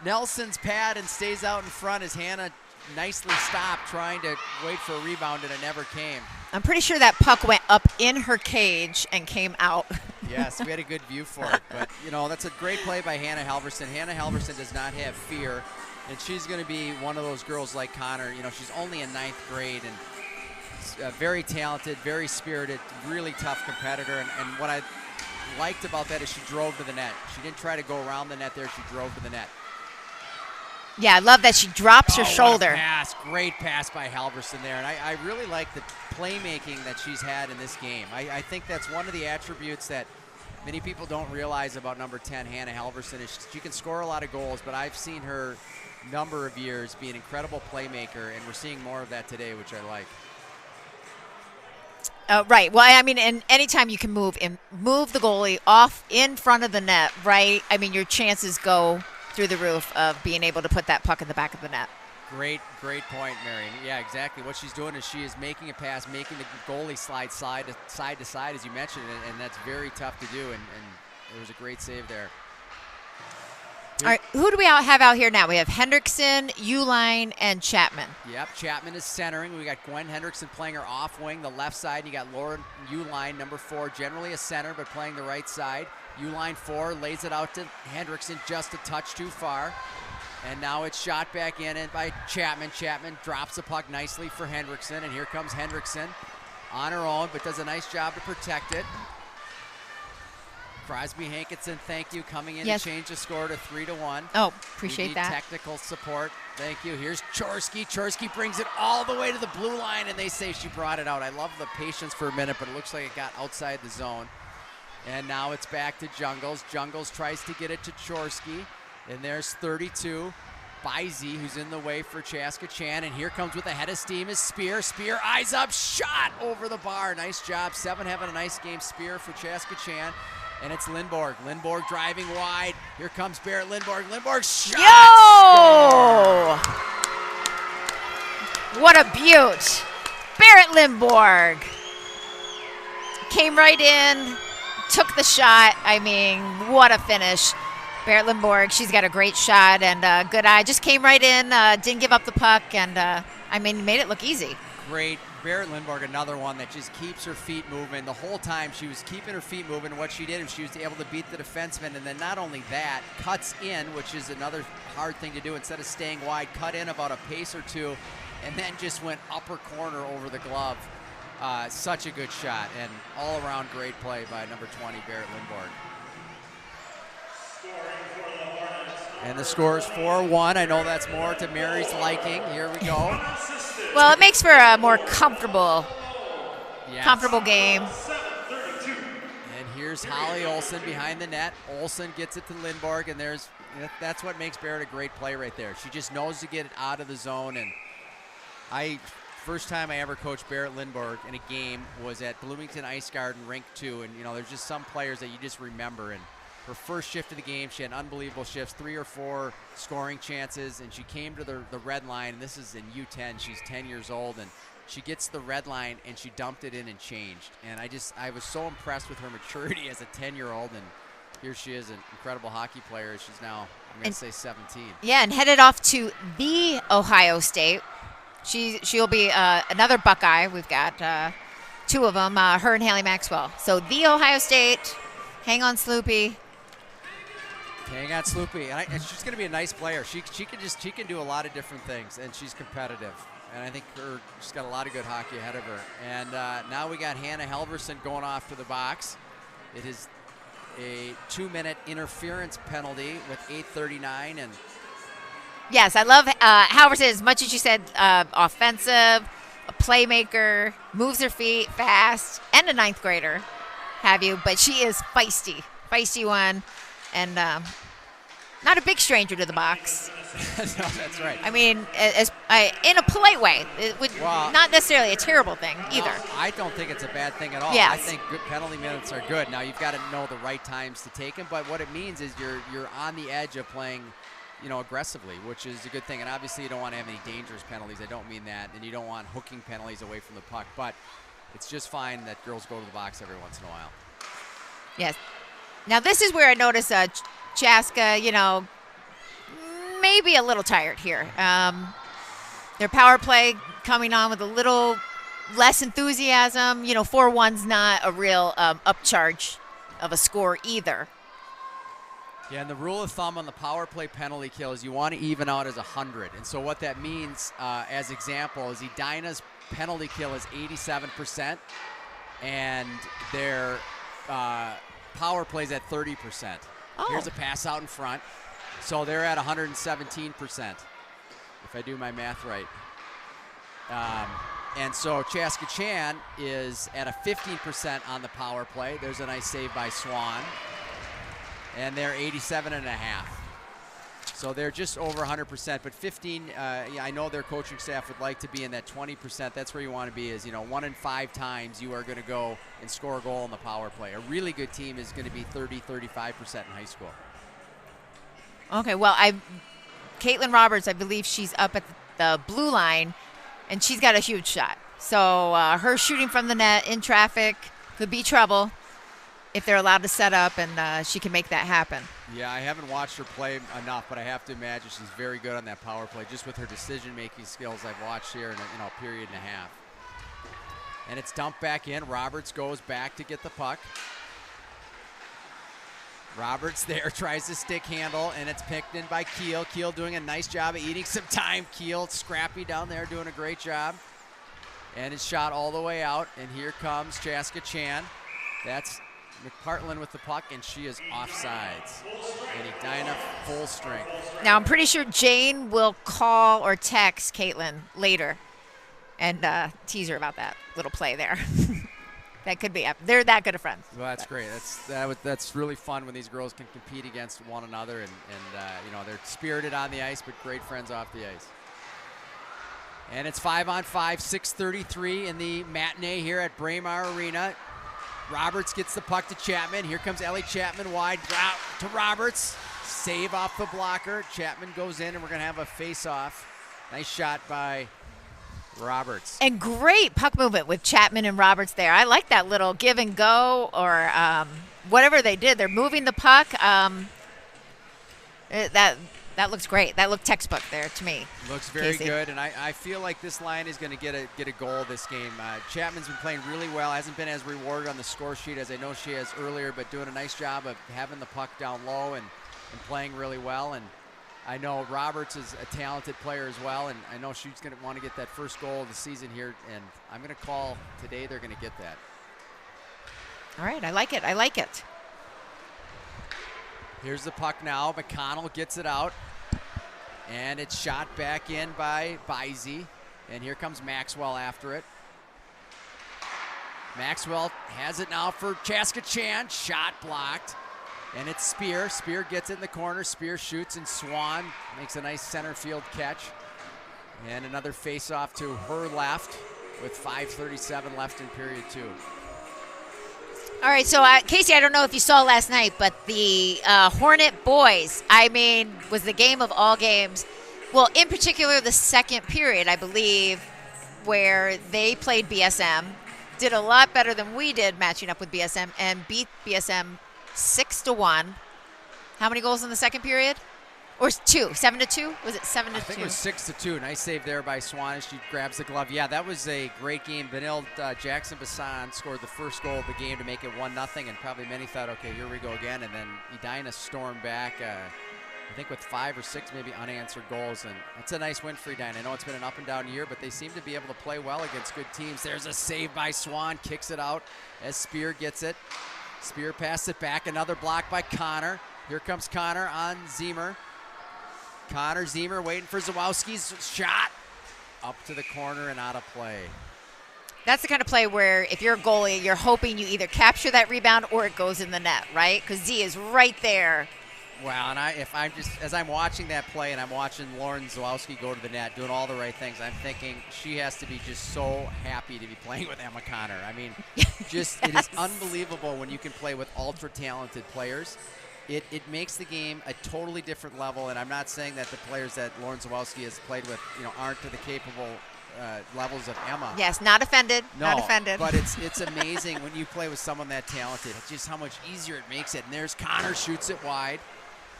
Nelson's pad and stays out in front as Hannah nicely stopped trying to wait for a rebound, and it never came. I'm pretty sure that puck went up in her cage and came out. Yes, we had a good view for it. But, you know, that's a great play by Hannah Halverson. Hannah Halverson does not have fear, and she's going to be one of those girls like Connor. You know, she's only in 9th grade and very talented, very spirited, really tough competitor. And what I liked about that is she drove to the net. She didn't try to go around the net there. She drove to the net. Yeah, I love that she drops her shoulder. What a pass. Great pass by Halverson there. And I really like the playmaking that she's had in this game. I think that's one of the attributes that many people don't realize about number 10, Hannah Halverson, is she can score a lot of goals, but I've seen her number of years be an incredible playmaker, and we're seeing more of that today, which I like. Right. Well, I mean, and anytime you can move the goalie off in front of the net, right? I mean, your chances go through the roof of being able to put that puck in the back of the net. Great point, Mary. Yeah, exactly. What she's doing is she is making a pass, making the goalie slide side to side, as you mentioned, and that's very tough to do, and it was a great save there. All right, who do we have out here now? We have Hendrickson, Uline, and Chapman. Yep, Chapman is centering. We got Gwen Hendrickson playing her off wing, the left side. You got Lauren Uline, number 4, generally a center, but playing the right side. Uline 4 lays it out to Hendrickson, just a touch too far. And now it's shot back in and by Chapman. Chapman drops the puck nicely for Hendrickson, and here comes Hendrickson on her own, but does a nice job to protect it. Crosby Hankinson, thank you, coming in to change the score to 3-1. Oh, appreciate that. Technical support. Thank you. Here's Chorsky. Chorsky brings it all the way to the blue line, and they say she brought it out. I love the patience for a minute, but it looks like it got outside the zone. And now it's back to Jungles. Jungles tries to get it to Chorsky. And there's 32. Bizy, who's in the way for Chaska Chan. And here comes with a head of steam is Spear. Spear, eyes up, shot over the bar. Nice job. 7 having a nice game. Spear for Chaska Chan. And it's Lindborg. Lindborg driving wide. Here comes Barrett Lindborg. Lindborg shot. Yo! What a beaut. Barrett Lindborg came right in, took the shot. I mean, what a finish. Barrett Lindborg, she's got a great shot and good eye. Just came right in, didn't give up the puck, and I mean, made it look easy. Great. Barrett Lindborg, another one that just keeps her feet moving. The whole time she was keeping her feet moving. What she did is she was able to beat the defenseman, and then not only that, cuts in, which is another hard thing to do. Instead of staying wide, cut in about a pace or two, and then just went upper corner over the glove. Such a good shot, and all-around great play by number 20, Barrett Lindborg. And the score is 4-1. I know that's more to Mary's liking. Here we go. Well, it makes for a more comfortable game. And here's Holly Olsen behind the net. Olsen gets it to Lindborg, and that's what makes Barrett a great play right there. She just knows to get it out of the zone. And first time I ever coached Barrett Lindborg in a game was at Bloomington Ice Garden, Rink 2. And, there's just some players that you just remember. And her first shift of the game, she had unbelievable shifts, 3 or 4 scoring chances, and she came to the red line, and this is in U10. She's 10 years old, and she gets the red line, and she dumped it in and changed. And I was so impressed with her maturity as a 10-year-old, and here she is, an incredible hockey player. She's now, I'm going to say 17. Yeah, and headed off to the Ohio State. She'll be another Buckeye. We've got 2 of them, her and Haley Maxwell. So the Ohio State, hang on Sloopy. Hang on, Sloopy. And she's going to be a nice player. She can do a lot of different things, and she's competitive. And I think she's got a lot of good hockey ahead of her. And now we got Hannah Halverson going off to the box. It is a 2-minute interference penalty with 8:39. And yes, I love Halverson as much as you said, offensive, a playmaker, moves her feet fast, and a 9th grader, have you? But she is feisty one. And not a big stranger to the box. No, that's right. I mean, in a polite way. It would not necessarily a terrible thing either. No, I don't think it's a bad thing at all. Yes. I think good penalty minutes are good. Now you've got to know the right times to take them, but what it means is you're on the edge of playing, aggressively, which is a good thing. And obviously you don't want to have any dangerous penalties. I don't mean that. And you don't want hooking penalties away from the puck, but it's just fine that girls go to the box every once in a while. Yes. Now, this is where I notice Chaska, maybe a little tired here. Their power play coming on with a little less enthusiasm. 4-1's not a real upcharge of a score either. Yeah, and the rule of thumb on the power play penalty kill is you want to even out as 100. And so what that means, as example, is Edina's penalty kill is 87%, and their power plays at 30%. Oh. Here's a pass out in front. So they're at 117%, if I do my math right. And so Chaska Chan is at a 15% on the power play. There's a nice save by Swan. And they're 87.5. So they're just over 100%, but 15, I know their coaching staff would like to be in that 20%. That's where you want to be is, 1 in 5 times you are going to go and score a goal in the power play. A really good team is going to be 30-35% in high school. Okay, well, Caitlin Roberts, I believe she's up at the blue line, and she's got a huge shot. So her shooting from the net in traffic could be trouble if they're allowed to set up, and she can make that happen. Yeah, I haven't watched her play enough, but I have to imagine she's very good on that power play, just with her decision-making skills I've watched here in a period and a half. And it's dumped back in. Roberts goes back to get the puck. Roberts there tries to stick handle, and it's picked in by Keel. Keel doing a nice job of eating some time. Keel, scrappy down there, doing a great job. And it's shot all the way out, and here comes Chaska Chan. That's McPartland with the puck, and she is offsides. And Edina full strength. Now, I'm pretty sure Jane will call or text Caitlin later and tease her about that little play there. That could be. They're that good of friends. Well, that's great. That's really fun when these girls can compete against one another, and they're spirited on the ice, but great friends off the ice. And it's 5-on-5, 6:33 in the matinee here at Braemar Arena. Roberts gets the puck to Chapman. Here comes Ellie Chapman wide to Roberts. Save off the blocker. Chapman goes in, and we're going to have a face-off. Nice shot by Roberts. And great puck movement with Chapman and Roberts there. I like that little give and go, or whatever they did. They're moving the puck. That looks great. That looked textbook there to me. Looks very Casey. good, and I feel like this line is going to get a goal this game. Chapman's been playing really well. Hasn't been as rewarded on the score sheet as I know she has earlier, but doing a nice job of having the puck down low and playing really well. And I know Roberts is a talented player as well, and I know she's going to want to get that first goal of the season here, and I'm going to call today they're going to get that. All right, I like it. I like it. Here's the puck now. McConnell gets it out, and it's shot back in by Bizey, and here comes Maxwell after it. Maxwell has it now for Chaska Chan. Shot blocked, and it's Spear. Spear gets it in the corner. Spear shoots, and Swan makes a nice center field catch. And another face-off to her left with 5:37 left in period 2. All right, so Casey, I don't know if you saw last night, but the Hornet boys, was the game of all games. Well, in particular, the second period, I believe, where they played BSM, did a lot better than we did matching up with BSM, and beat BSM 6-1. How many goals in the second period? Or 2, 7-2? Was it 7-2? I think it was 6-2. Nice save there by Swan as she grabs the glove. Yeah, that was a great game. Benilde Jackson Bassan scored the first goal of the game to make it 1-0, and probably many thought, okay, here we go again. And then Edina stormed back, I think with 5 or 6 maybe unanswered goals. And it's a nice win for Edina. I know it's been an up and down year, but they seem to be able to play well against good teams. There's a save by Swan, kicks it out as Spear gets it. Spear passes it back, another block by Connor. Here comes Connor on Zemer. Connor Zemer waiting for Zawowski's shot. Up to the corner and out of play. That's the kind of play where if you're a goalie, you're hoping you either capture that rebound or it goes in the net, right? Because Z is right there. Well, and as I'm watching that play and I'm watching Lauren Zawowski go to the net, doing all the right things, I'm thinking she has to be just so happy to be playing with Emma Connor. I mean, just It is unbelievable when you can play with ultra-talented players. It makes the game a totally different level, and I'm not saying that the players that Lauren Zawowski has played with, aren't to the capable levels of Emma. Yes, not offended. No, not offended. But it's amazing when you play with someone that talented. It's just how much easier it makes it. And there's Connor, shoots it wide,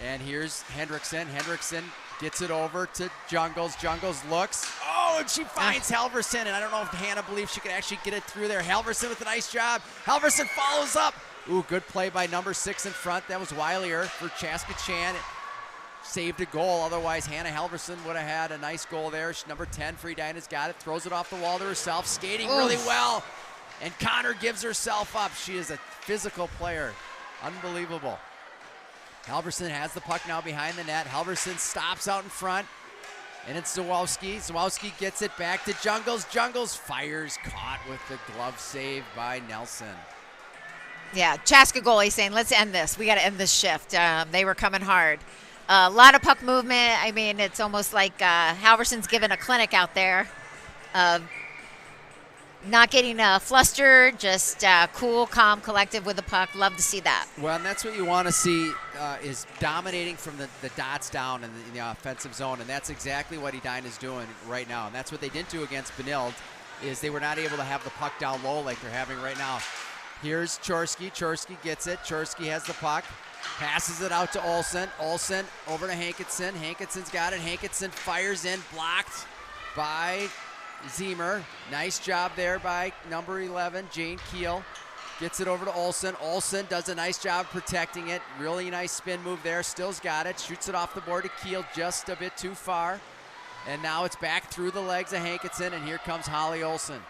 and here's Hendrickson. Hendrickson gets it over to Jungles. Jungles looks. Oh, and she finds Halverson, and I don't know if Hannah believes she could actually get it through there. Halverson with a nice job. Halverson follows up. Ooh, good play by number 6 in front. That was Wilder for Chaska Chan. Saved a goal. Otherwise, Hannah Halverson would have had a nice goal there. Number 10 for Edina's got it. Throws it off the wall to herself. Skating really well. And Connor gives herself up. She is a physical player. Unbelievable. Halverson has the puck now behind the net. Halverson stops out in front. And it's Zawowski. Zawowski gets it back to Jungles. Jungles fires, caught with the glove save by Nelson. Yeah, Chaska goalie saying, let's end this. We got to end this shift. They were coming hard. A lot of puck movement. I mean, it's almost like Halverson's giving a clinic out there. Not getting flustered, just cool, calm, collective with the puck. Love to see that. Well, and that's what you want to see is dominating from the dots down in the offensive zone, and that's exactly what Edina is doing right now. And that's what they didn't do against Benilde, is they were not able to have the puck down low like they're having right now. Here's Chorsky. Chorsky gets it. Chorsky has the puck. Passes it out to Olsen. Olsen over to Hankinson. Hankinson's got it. Hankinson fires in. Blocked by Zemer. Nice job there by number 11, Jane Keel. Gets it over to Olsen. Olsen does a nice job protecting it. Really nice spin move there. Still's got it. Shoots it off the board to Keel just a bit too far. And now it's back through the legs of Hankinson, and here comes Holly Olsen.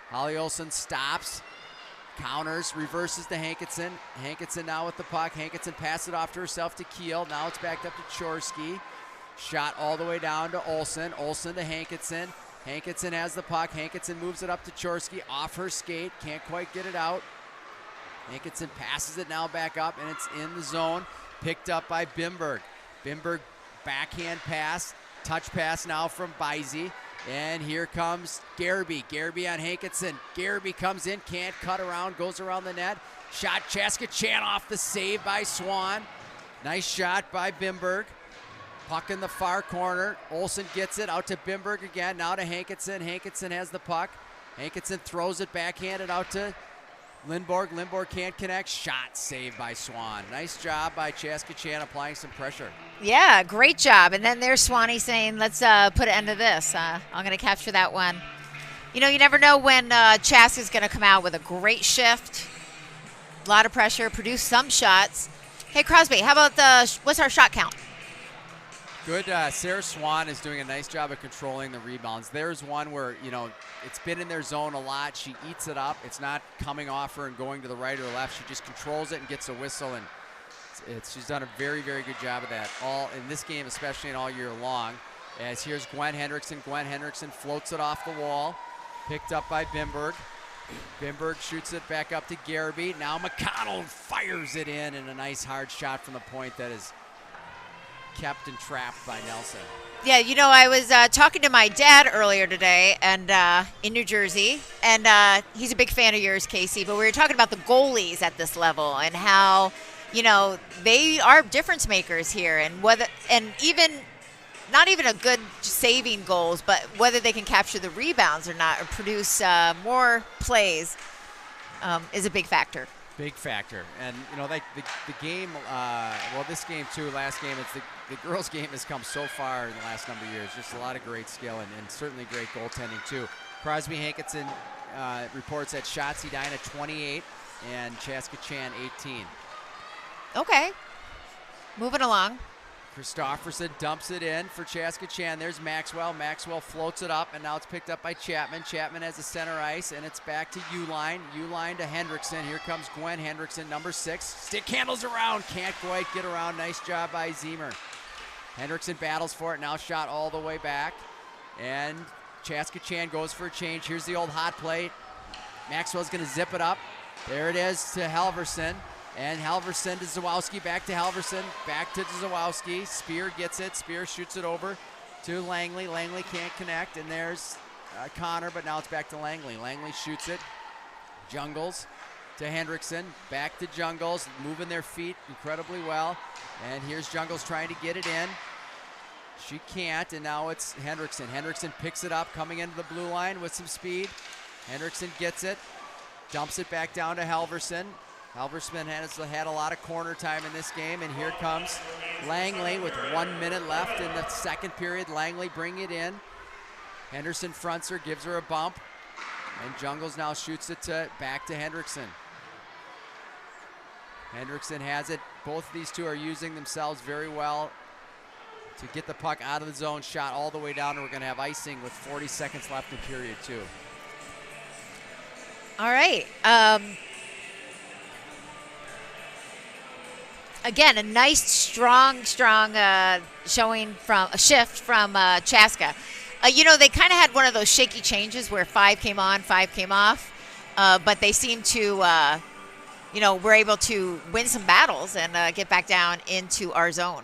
Holly Olsen stops. Counters, reverses to Hankinson. Hankinson now with the puck. Hankinson passes it off to herself to Keel. Now it's backed up to Chorsky. Shot all the way down to Olsen. Olsen to Hankinson. Hankinson has the puck. Hankinson moves it up to Chorsky off her skate. Can't quite get it out. Hankinson passes it now back up, and it's in the zone. Picked up by Bimberg. Bimberg backhand pass. Touch pass now from Beisey. And here comes Gareby. Gareby on Hankinson. Gareby comes in, can't cut around, goes around the net. Shot Chaska Chan off the save by Swan. Nice shot by Bimberg. Puck in the far corner. Olsen gets it out to Bimberg again. Now to Hankinson. Hankinson has the puck. Hankinson throws it backhanded out to Lindborg. Lindborg can't connect. Shot saved by Swan. Nice job by Chaska Chan applying some pressure. Yeah, great job. And then there's Swanee saying, let's put an end to this. I'm going to capture that one. You know, you never know when Chaska's going to come out with a great shift. A lot of pressure, produce some shots. Hey, Crosby, how about what's our shot count? Good. Sarah Swan is doing a nice job of controlling the rebounds. There's one where, you know, it's been in their zone a lot. She eats it up. It's not coming off her and going to the right or left. She just controls it and gets a whistle, and she's done a very, very good job of that all in this game, especially and all year long. As here's Gwen Hendrickson. Gwen Hendrickson floats it off the wall, picked up by Bimberg. Bimberg shoots it back up to Gareby. Now McConnell fires it in, and a nice hard shot from the point that is kept and trapped by Nelson. Yeah, you know, I was talking to my dad earlier today, and in New Jersey, and he's a big fan of yours, Casey, but we were talking about the goalies at this level and how, you know, they are difference makers here, and even not even a good saving goals, but whether they can capture the rebounds or not, or produce more plays is a big factor. Big factor. And, you know, like the game, well, this game too, last game, it's the girls' game has come so far in the last number of years. Just a lot of great skill and certainly great goaltending too. Crosby Hankinson reports that shots Edina 28 and Chaska Chan 18. Okay. Moving along. Christofferson dumps it in for Chaska Chan. There's Maxwell. Maxwell floats it up, and now it's picked up by Chapman. Chapman has the center ice, and it's back to Uline. Uline to Hendrickson. Here comes Gwen Hendrickson, number 6. Stick handles around. Can't quite get around. Nice job by Zemer. Hendrickson battles for it. Now shot all the way back. And Chaska Chan goes for a change. Here's the old hot plate. Maxwell's going to zip it up. There it is to Halverson. And Halverson to Zawowski, back to Halverson, back to Zawowski. Spear gets it. Spear shoots it over to Langley. Langley can't connect, and there's Connor, but now it's back to Langley. Langley shoots it. Jungles to Hendrickson, back to Jungles, moving their feet incredibly well. And here's Jungles trying to get it in. She can't, and now it's Hendrickson. Hendrickson picks it up, coming into the blue line with some speed. Hendrickson gets it, dumps it back down to Halverson. Halverson has had a lot of corner time in this game, and here comes Langley with 1 minute left in the second period. Langley bring it in. Henderson fronts her, gives her a bump, and Jungles now shoots it back to Hendrickson. Hendrickson has it. Both of these two are using themselves very well to get the puck out of the zone, shot all the way down, and we're going to have icing with 40 seconds left in period 2. All right. Again, a nice, strong showing from a shift from Chaska. You know, they kind of had one of those shaky changes where 5 came on, 5 came off, but they seem to, you know, were able to win some battles and get back down into our zone.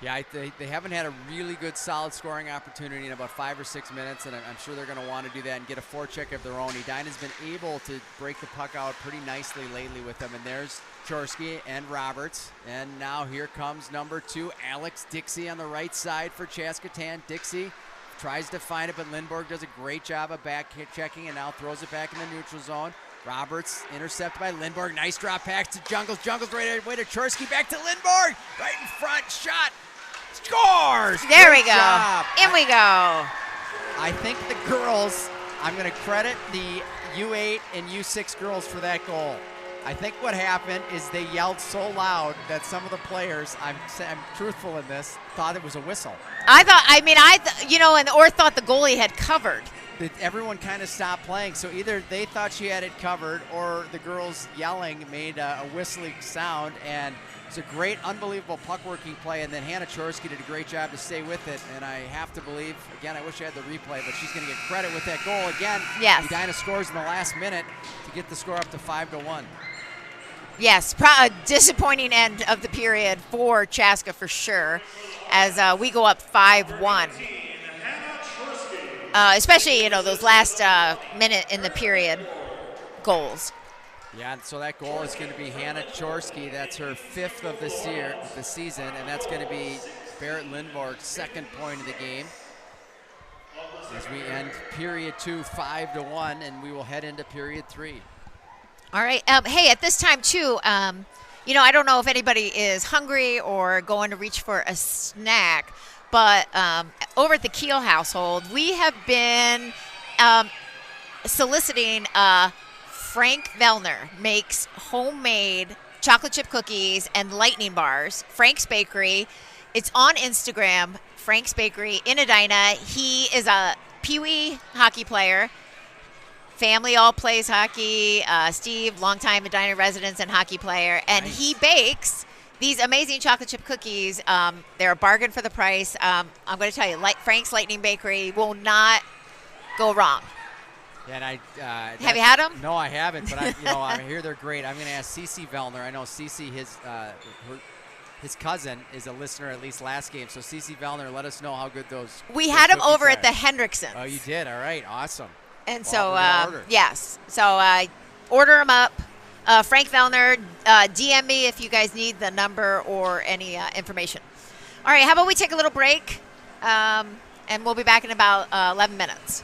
Yeah, they haven't had a really good, solid scoring opportunity in about 5 or 6 minutes, and I'm sure they're going to want to do that and get a forecheck of their own. Edina's been able to break the puck out pretty nicely lately with them, and there's Chorsky and Roberts. And now here comes number 2, Alex Dixie on the right side for Chaska Chan. Dixie tries to find it, but Lindborg does a great job of back checking and now throws it back in the neutral zone. Roberts intercepted by Lindborg. Nice drop pass to Jungles. Jungles right away to Chorsky. Back to Lindborg. Right in front. Shot. Scores! There we go. Job. In we go. I think the girls, I'm going to credit the U8 and U6 girls for that goal. I think what happened is they yelled so loud that some of the players, I'm truthful in this, thought it was a whistle. Or thought the goalie had covered. Everyone kind of stopped playing, so either they thought she had it covered or the girls yelling made a whistling sound, and It's a great, unbelievable puck-working play, and then Hannah Chorsky did a great job to stay with it, and I have to believe, again, I wish I had the replay, but she's going to get credit with that goal again. Yes. Edina scores in the last minute to get the score up to 5-1. Yes, a disappointing end of the period for Chaska for sure, as we go up 5-1. Especially, those last minute in the period goals. Yeah, and so that goal is going to be Hannah Chorsky. That's her 5th of the season, and that's going to be Barrett Lindborg's 2nd point of the game. As we end period 2, 5-1, and we will head into period 3. All right. Hey, at this time too, I don't know if anybody is hungry or going to reach for a snack, but over at the Keel household, we have been soliciting. Frank Vellner makes homemade chocolate chip cookies and lightning bars. Frank's Bakery. It's on Instagram. Frank's Bakery in Edina. He is a Pee-wee hockey player. Family all plays hockey. Steve, longtime Edina resident and hockey player, and nice. He bakes these amazing chocolate chip cookies. They're a bargain for the price. I'm going to tell you, Frank's Lightning Bakery will not go wrong. And have you had them? No, I haven't. But I hear they're great. I'm going to ask Cece Vellner. I know Cece, his cousin, is a listener at least last game. So Cece Vellner, let us know how good those. We had them over are. at the Hendricksons. Oh, you did. All right, awesome. And well, so yes, so order them up. Frank Vellner, DM me if you guys need the number or any information. All right, how about we take a little break, and we'll be back in about 11 minutes.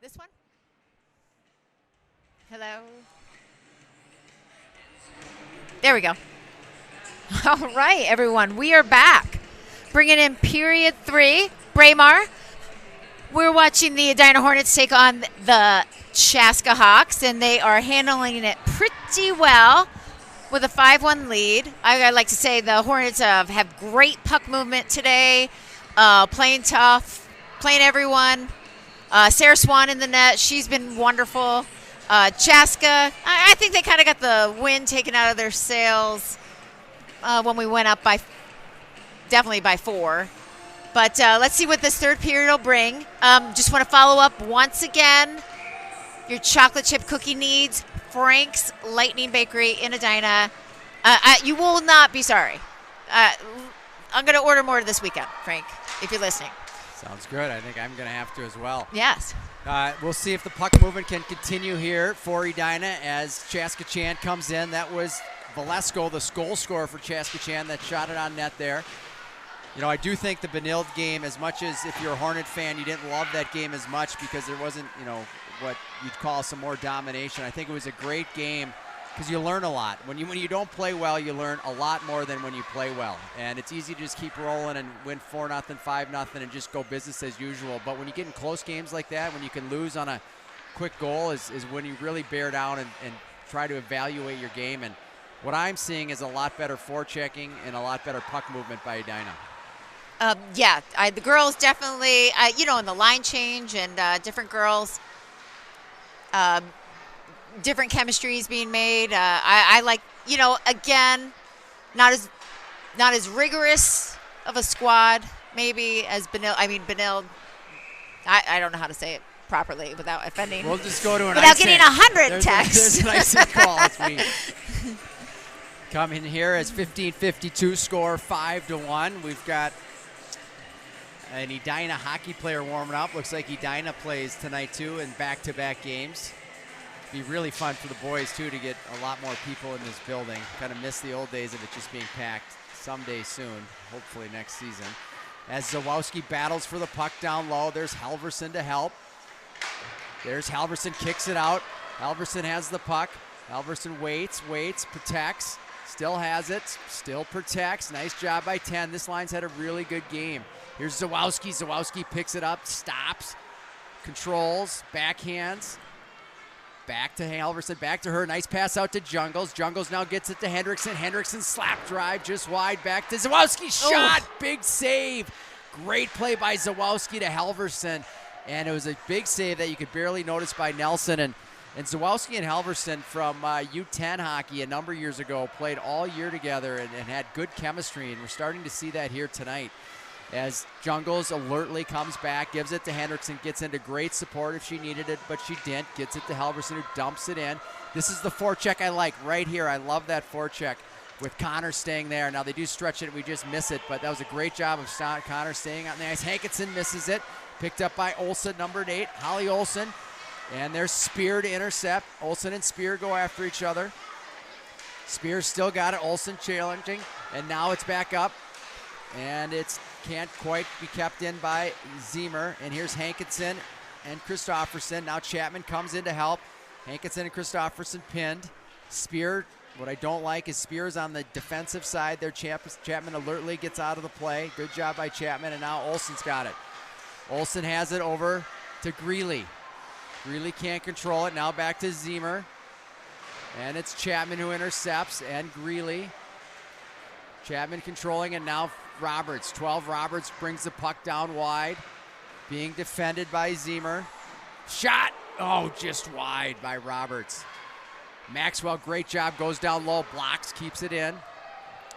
This one? Hello? There we go. All right, everyone. We are back. Bringing in period 3. Braemar. We're watching the Edina Hornets take on the Chaska Hawks, and they are handling it pretty well with a 5-1 lead. I'd like to say the Hornets have great puck movement today, playing tough, playing everyone. Sarah Swan in the net. She's been wonderful. Chaska, I think they kind of got the wind taken out of their sails when we went up definitely by 4. But let's see what this third period will bring. Just want to follow up once again. Your chocolate chip cookie needs, Frank's Lightning Bakery in Edina. You will not be sorry. I'm going to order more this weekend, Frank, if you're listening. Sounds good. I think I'm going to have to as well. Yes. We'll see if the puck movement can continue here for Edina as Chaska Chan comes in. That was Valesco, the goal scorer for Chaska Chan, that shot it on net there. You know, I do think the Benilde game, as much as if you're a Hornet fan, you didn't love that game as much because there wasn't, you know, what you'd call some more domination. I think it was a great game because you learn a lot. When you don't play well, you learn a lot more than when you play well. And it's easy to just keep rolling and win 4-0, 5-0, and just go business as usual. But when you get in close games like that, when you can lose on a quick goal is when you really bear down and try to evaluate your game. And what I'm seeing is a lot better forechecking and a lot better puck movement by Edina. The girls definitely, in the line change and different girls, different chemistries being made. I like, again, not as rigorous of a squad maybe as Benilde. Benilde, I don't know how to say it properly without offending. We'll just go to an without getting 100 texts. There's an icing call as we come in here as 15:52 score, 5-1. We've got an Edina hockey player warming up. Looks like Edina plays tonight too in back-to-back games. Be really fun for the boys too to get a lot more people in this building. Kind of miss the old days of it just being packed. Someday soon, hopefully next season. As Zawowski battles for the puck down low, there's Halverson to help. There's Halverson, kicks it out. Halverson has the puck. Halverson waits, protects, still has it, still protects. Nice job by 10. This line's had a really good game. Here's Zawowski. Zawowski picks it up, stops, controls, backhands. Back to Halverson, back to her. Nice pass out to Jungles. Jungles now gets it to Hendrickson. Hendrickson slap drive just wide back to Zawowski. Shot, big save. Great play by Zawowski to Halverson. And it was a big save that you could barely notice by Nelson. And Zawowski and Halverson from U10 hockey a number of years ago played all year together and had good chemistry. And we're starting to see that here tonight. As Jungles alertly comes back, gives it to Hendrickson, gets into great support if she needed it, but she didn't. Gets it to Halverson, who dumps it in. This is the forecheck I like right here. I love that forecheck with Connor staying there. Now they do stretch it, we just miss it, but that was a great job of Connor staying on the ice. Hankinson misses it. Picked up by Olsen, number 8, Holly Olsen. And there's Spear to intercept. Olsen and Spear go after each other. Spear still got it. Olsen challenging, and now it's back up. And it can't quite be kept in by Zemer. And here's Hankinson and Christofferson. Now Chapman comes in to help. Hankinson and Christofferson pinned. Spear, what I don't like is Spear's on the defensive side there. Chapman alertly gets out of the play. Good job by Chapman, and now Olsen's got it. Olsen has it over to Greeley. Greeley can't control it. Now back to Zemer. And it's Chapman who intercepts, and Greeley. Chapman controlling, and now Roberts. 12 Roberts brings the puck down wide. Being defended by Zemer. Shot! Oh, just wide by Roberts. Maxwell, great job, goes down low, blocks, keeps it in.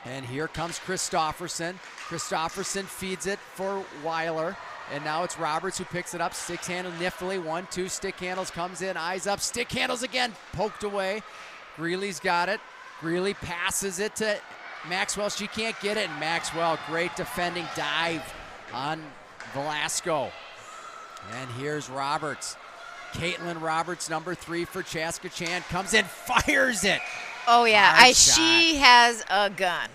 And here comes Christofferson. Christofferson feeds it for Weiler. And now it's Roberts who picks it up. Stick handle niftily. 1-2 stick handles, comes in, eyes up. Stick handles again, poked away. Greeley's got it. Greeley passes it to Maxwell. She can't get it. And Maxwell, great defending dive on Velasco. And here's Roberts. Caitlin Roberts, number 3 for Chaska Chan, comes in, fires it. Oh, yeah. Hard She has a gun.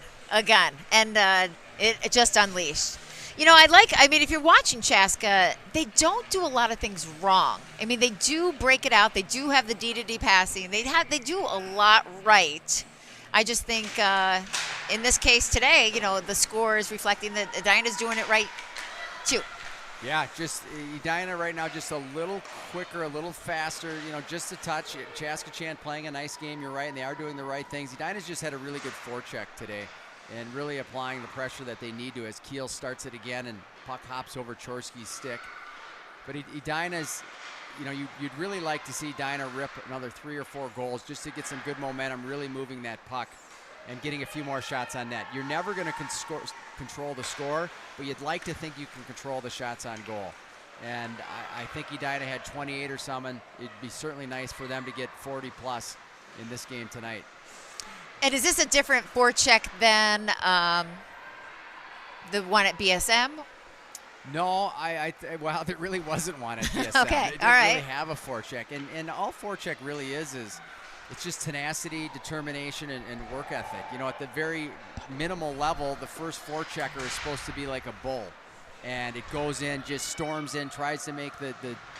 And it just unleashed. I mean, if you're watching Chaska, they don't do a lot of things wrong. I mean, they do break it out. They do have the D-to-D passing. They do a lot right. I just think in this case today, the score is reflecting that Edina's doing it right too. Yeah, just Edina right now just a little quicker, a little faster, just a touch. Chaska Chan playing a nice game, you're right, and they are doing the right things. Edina's just had a really good forecheck today and really applying the pressure that they need to as Kiel starts it again and puck hops over Chorsky's stick. But Edina's, you'd really like to see Edina rip another 3 or 4 goals just to get some good momentum, really moving that puck and getting a few more shots on net. You're never going to control the score, but you'd like to think you can control the shots on goal. And I think Edina had 28 or something. It'd be certainly nice for them to get 40 plus in this game tonight. And is this a different forecheck than the one at BSM? No, well, there really wasn't one at BSM. Okay, they didn't all right. really have a forecheck. And all forecheck really is it's just tenacity, determination, and work ethic. At the very minimal level, the first forechecker is supposed to be like a bull. And it goes in, just storms in, tries to make the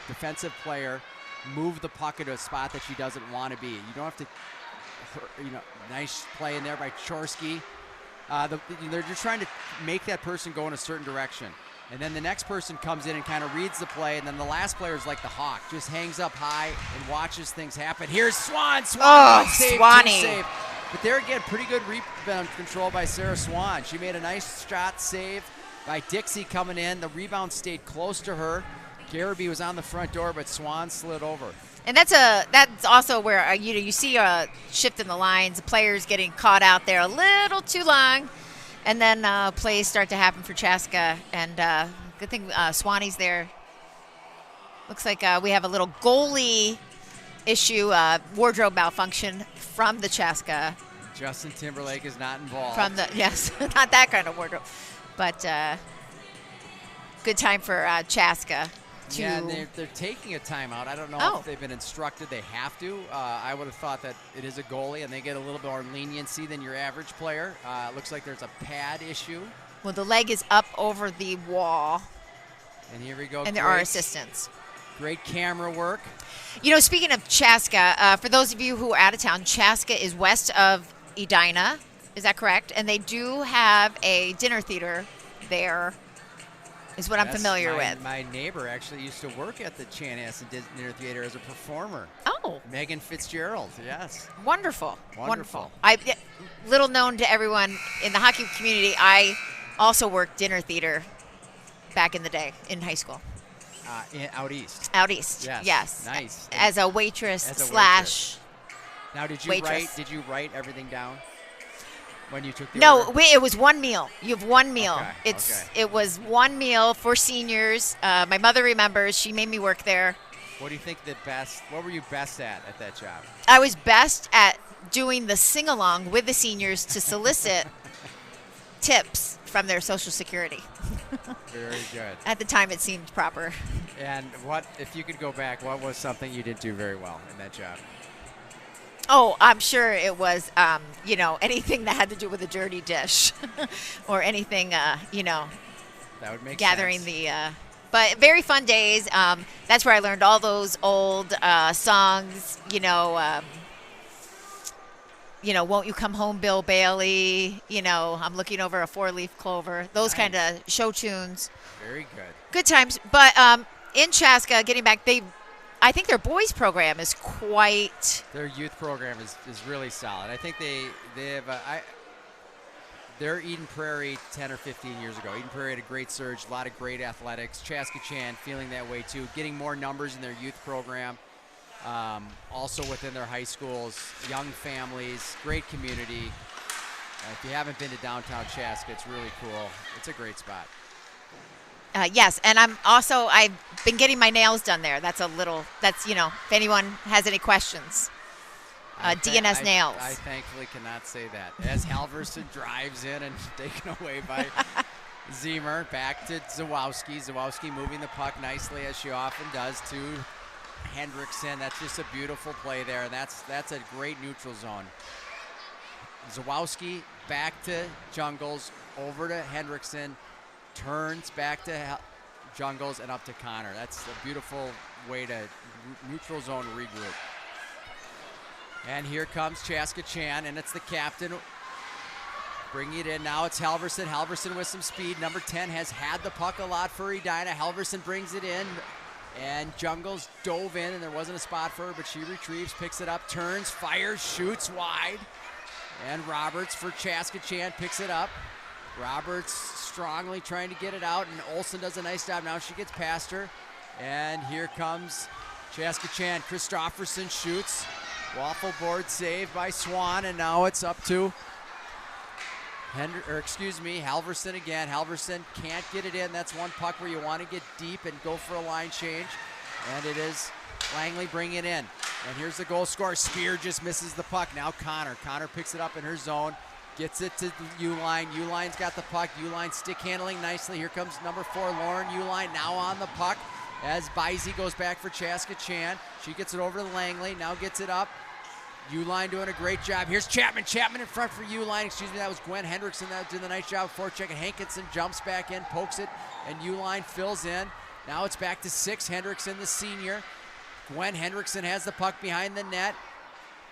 defensive player move the puck at a spot that she doesn't want to be. You don't have to, nice play in there by Chorsky. They're just trying to make that person go in a certain direction. And then the next person comes in and kind of reads the play, and then the last player is like the hawk, just hangs up high and watches things happen. Here's Swan. Oh, Save, Swanee. save. But there again, pretty good rebound control by Sarah Swan. She made a nice shot save by Dixie coming in. The rebound stayed close to her. Garrity was on the front door, but Swan slid over. And that's also where you see a shift in the lines, the players getting caught out there a little too long, and then plays start to happen for Chaska. And good thing Swanee's there. Looks like we have a little goalie issue, wardrobe malfunction from the Chaska. Justin Timberlake is not involved. Yes, not that kind of wardrobe, but good time for Chaska. Yeah, and they're taking a timeout. I don't know if they've been instructed they have to. I would have thought that it is a goalie, and they get a little bit more leniency than your average player. It looks like there's a pad issue. Well, the leg is up over the wall. And here we go. And there are assistants. Great camera work. Speaking of Chaska, for those of you who are out of town, Chaska is west of Edina. Is that correct? And they do have a dinner theater there. Is what I'm familiar with. My neighbor actually used to work at the Chanhassen Dinner Theater as a performer. Oh. Megan Fitzgerald, yes. Wonderful. Little known to everyone in the hockey community, I also worked dinner theater back in the day in high school. Out east. Out east, yes. Nice. As a waitress slash Now, did you write everything down? When you took the order? It was one meal. You have one meal. Okay, It was one meal for seniors. My mother remembers. She made me work there. What do you think what were you best at that job? I was best at doing the sing-along with the seniors to solicit tips from their Social Security. Very good. At the time, it seemed proper. And if you could go back, what was something you didn't do very well in that job? Oh, I'm sure it was, anything that had to do with a dirty dish or anything, that would make gathering sense. But very fun days. That's where I learned all those old songs, Won't You Come Home, Bill Bailey, I'm Looking Over a Four-Leaf Clover, those kind of show tunes. Very good. Good times. But in Chaska, getting back, I think their boys program is quite. Their youth program is really solid. I think they have they're Eden Prairie 10 or 15 years ago. Eden Prairie had a great surge, a lot of great athletics. Chaska Chan feeling that way too, getting more numbers in their youth program. Also within their high schools, young families, great community. If you haven't been to downtown Chaska, it's really cool. It's a great spot. Yes, and I've been getting my nails done there. If anyone has any questions. DNS Nails. I thankfully cannot say that. As Halverson drives in and taken away by Zemer, back to Zawowski. Zawowski moving the puck nicely, as she often does, to Hendrickson. That's just a beautiful play there, and that's a great neutral zone. Zawowski back to Jungles, over to Hendrickson. turns back to Jungles and up to Connor. That's a beautiful way to neutral zone regroup. And here comes Chaska Chan, and it's the captain bringing it in. Now it's Halverson. Halverson with some speed. Number 10 has had the puck a lot for Edina. Halverson brings it in, and Jungles dove in, and there wasn't a spot for her, but she retrieves, picks it up, turns, fires, shoots wide. And Roberts for Chaska Chan picks it up. Roberts strongly trying to get it out, and Olsen does a nice job. Now she gets past her, and here comes Chaska Chan. Christofferson shoots. Waffle board saved by Swan, and now it's up to Halverson again. Halverson can't get it in. That's one puck where you want to get deep and go for a line change, and it is Langley bringing it in. And here's the goal scorer. Spear just misses the puck. Now Connor. Connor picks it up in her zone, gets it to Uline. Uline's got the puck. Uline stick handling nicely. Here comes number 4, Lauren Uline, now on the puck as Bisey goes back for Chaska Chan. She gets it over to Langley, now gets it up. Uline doing a great job. Here's Chapman. Chapman in front for Uline. Excuse me, that was Gwen Hendrickson that did a nice job for check. And Hankinson jumps back in, pokes it, and Uline fills in. Now it's back to 6. Hendrickson, the senior. Gwen Hendrickson has the puck behind the net.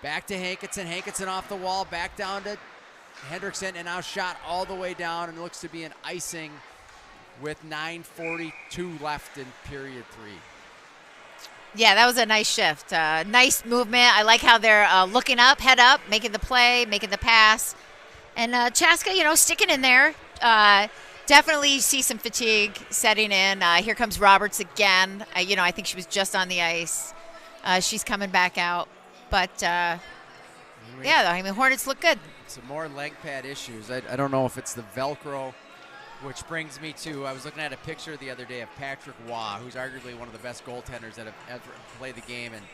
Back to Hankinson. Hankinson off the wall. Back down to Hendrickson, and now shot all the way down, and looks to be an icing with 9:42 left in period 3. Yeah, that was a nice shift. Nice movement. I like how they're looking up, head up, making the play, making the pass. And Chaska, sticking in there. Definitely see some fatigue setting in. Here comes Roberts again. I think she was just on the ice. She's coming back out. But, Hornets look good. Some more leg pad issues. I don't know if it's the Velcro, which brings me to, I was looking at a picture the other day of Patrick Waugh, who's arguably one of the best goaltenders that have ever played the game. And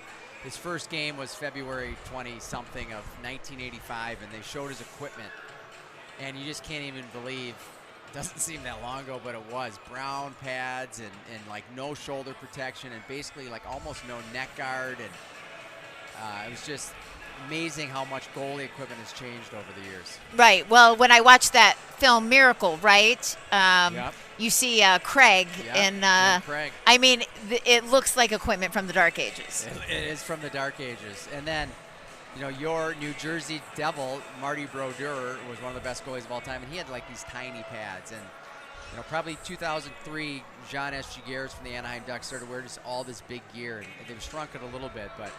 his first game was February 20-something of 1985, and they showed his equipment. And you just can't even believe, it doesn't seem that long ago, but it was. Brown pads and like no shoulder protection and basically like almost no neck guard. And it was just amazing how much goalie equipment has changed over the years. Right. Well, when I watched that film Miracle, right? Yep. You see Craig Craig. I mean, it looks like equipment from the Dark Ages. It is from the Dark Ages. And then, your New Jersey Devil, Marty Brodeur, was one of the best goalies of all time, and he had like these tiny pads. And probably 2003, Jean S. Giguères from the Anaheim Ducks started wearing just all this big gear, and they've shrunk it a little bit, but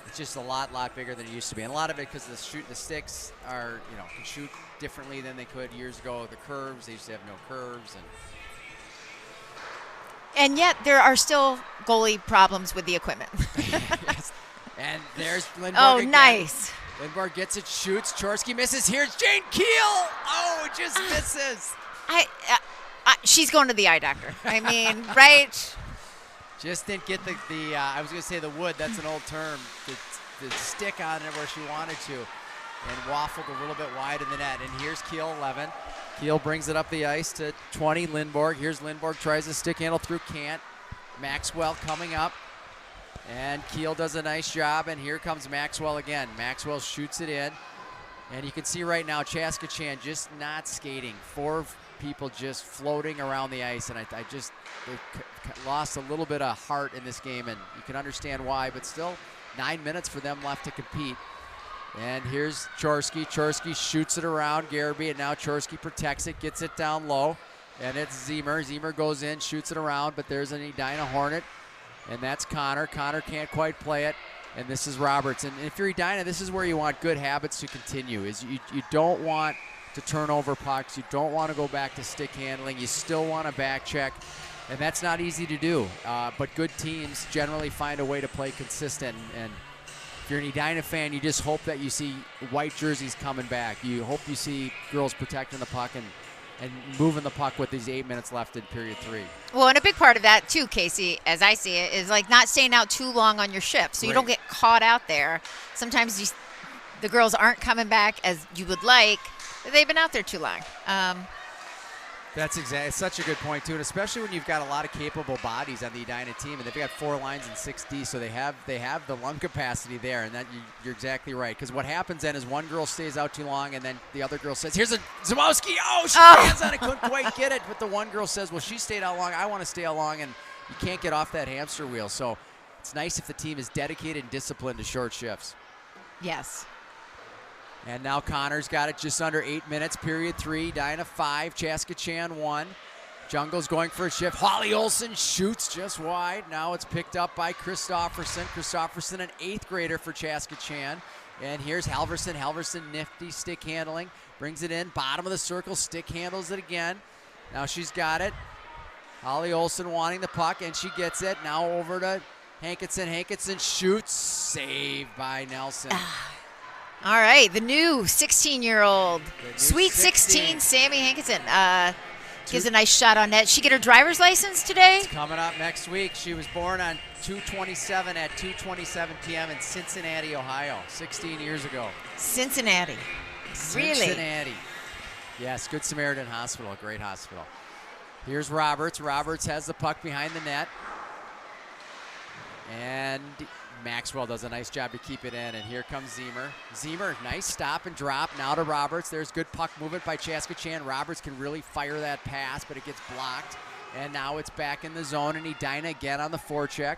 it's just a lot bigger than it used to be. And a lot of it because the sticks are, can shoot differently than they could years ago. The curves, they used to have no curves. And yet there are still goalie problems with the equipment. Yes. And there's Lindbergh again. Nice. Lindbergh gets it, shoots. Chorsky misses. Here's Jane Keel. Oh, just misses. She's going to the eye doctor. I mean, right? Just didn't get the I was going to say the wood. That's an old term. The stick on it where she wanted to. And waffled a little bit wide in the net. And here's Keel, 11. Keel brings it up the ice to 20, Lindborg. Here's Lindborg, tries to stick handle through, can't. Maxwell coming up. And Keel does a nice job, and here comes Maxwell again. Maxwell shoots it in. And you can see right now Chaska Chan just not skating. 4 people just floating around the ice, and they lost a little bit of heart in this game, and you can understand why, but still 9 minutes for them left to compete. And here's Chorsky. Chorsky shoots it around Garrity, and now Chorsky protects it, gets it down low, and it's Zemer. Zemer goes in, shoots it around, but there's an Edina Hornet, and that's Connor. Connor can't quite play it, and this is Roberts. And if you're Edina, this is where you want good habits to continue, is you don't want to turn over pucks. You don't want to go back to stick handling. You still want to back check, and that's not easy to do. But good teams generally find a way to play consistent. And if you're an Edina fan, you just hope that you see white jerseys coming back. You hope you see girls protecting the puck and moving the puck with these 8 minutes left in period 3. Well, and a big part of that too, Casey, as I see it, is like not staying out too long on your shift, so you don't get caught out there. Sometimes the girls aren't coming back as you would like. They've been out there too long. That's exactly. It's such a good point too, and especially when you've got a lot of capable bodies on the Edina team, and they've got 4 lines and 6D, so they have the lung capacity there, and that you're exactly right. Because what happens then is one girl stays out too long, and then the other girl says, "Here's a Zamowski." Oh, she lands on it, couldn't quite get it, but the one girl says, "Well, she stayed out long. I want to stay out long," and you can't get off that hamster wheel. So it's nice if the team is dedicated and disciplined to short shifts. Yes. And now Connor's got it just under 8 minutes, period 3. Edina 5, Chaska 1. Jungle's going for a shift. Holly Olsen shoots just wide. Now it's picked up by Christofferson. Christofferson, an 8th grader for Chaska. And here's Halverson. Halverson, nifty stick handling. Brings it in, bottom of the circle, stick handles it again. Now she's got it. Holly Olsen wanting the puck, and she gets it. Now over to Hankinson. Hankinson shoots. Saved by Nelson. All right, the new 16-year-old, sweet 16, Sammy Hankinson, gives a nice shot on net. She get her driver's license today? It's coming up next week. She was born on 2/27 at 2:27 p.m. in Cincinnati, Ohio, 16 years ago. Cincinnati. Really? Cincinnati. Yes, Good Samaritan Hospital, a great hospital. Here's Roberts. Roberts has the puck behind the net. And Maxwell does a nice job to keep it in, and here comes Zemer. Zemer, nice stop and drop. Now to Roberts. There's good puck movement by Chaska. Roberts can really fire that pass, but it gets blocked. And now it's back in the zone, and Edina again on the forecheck.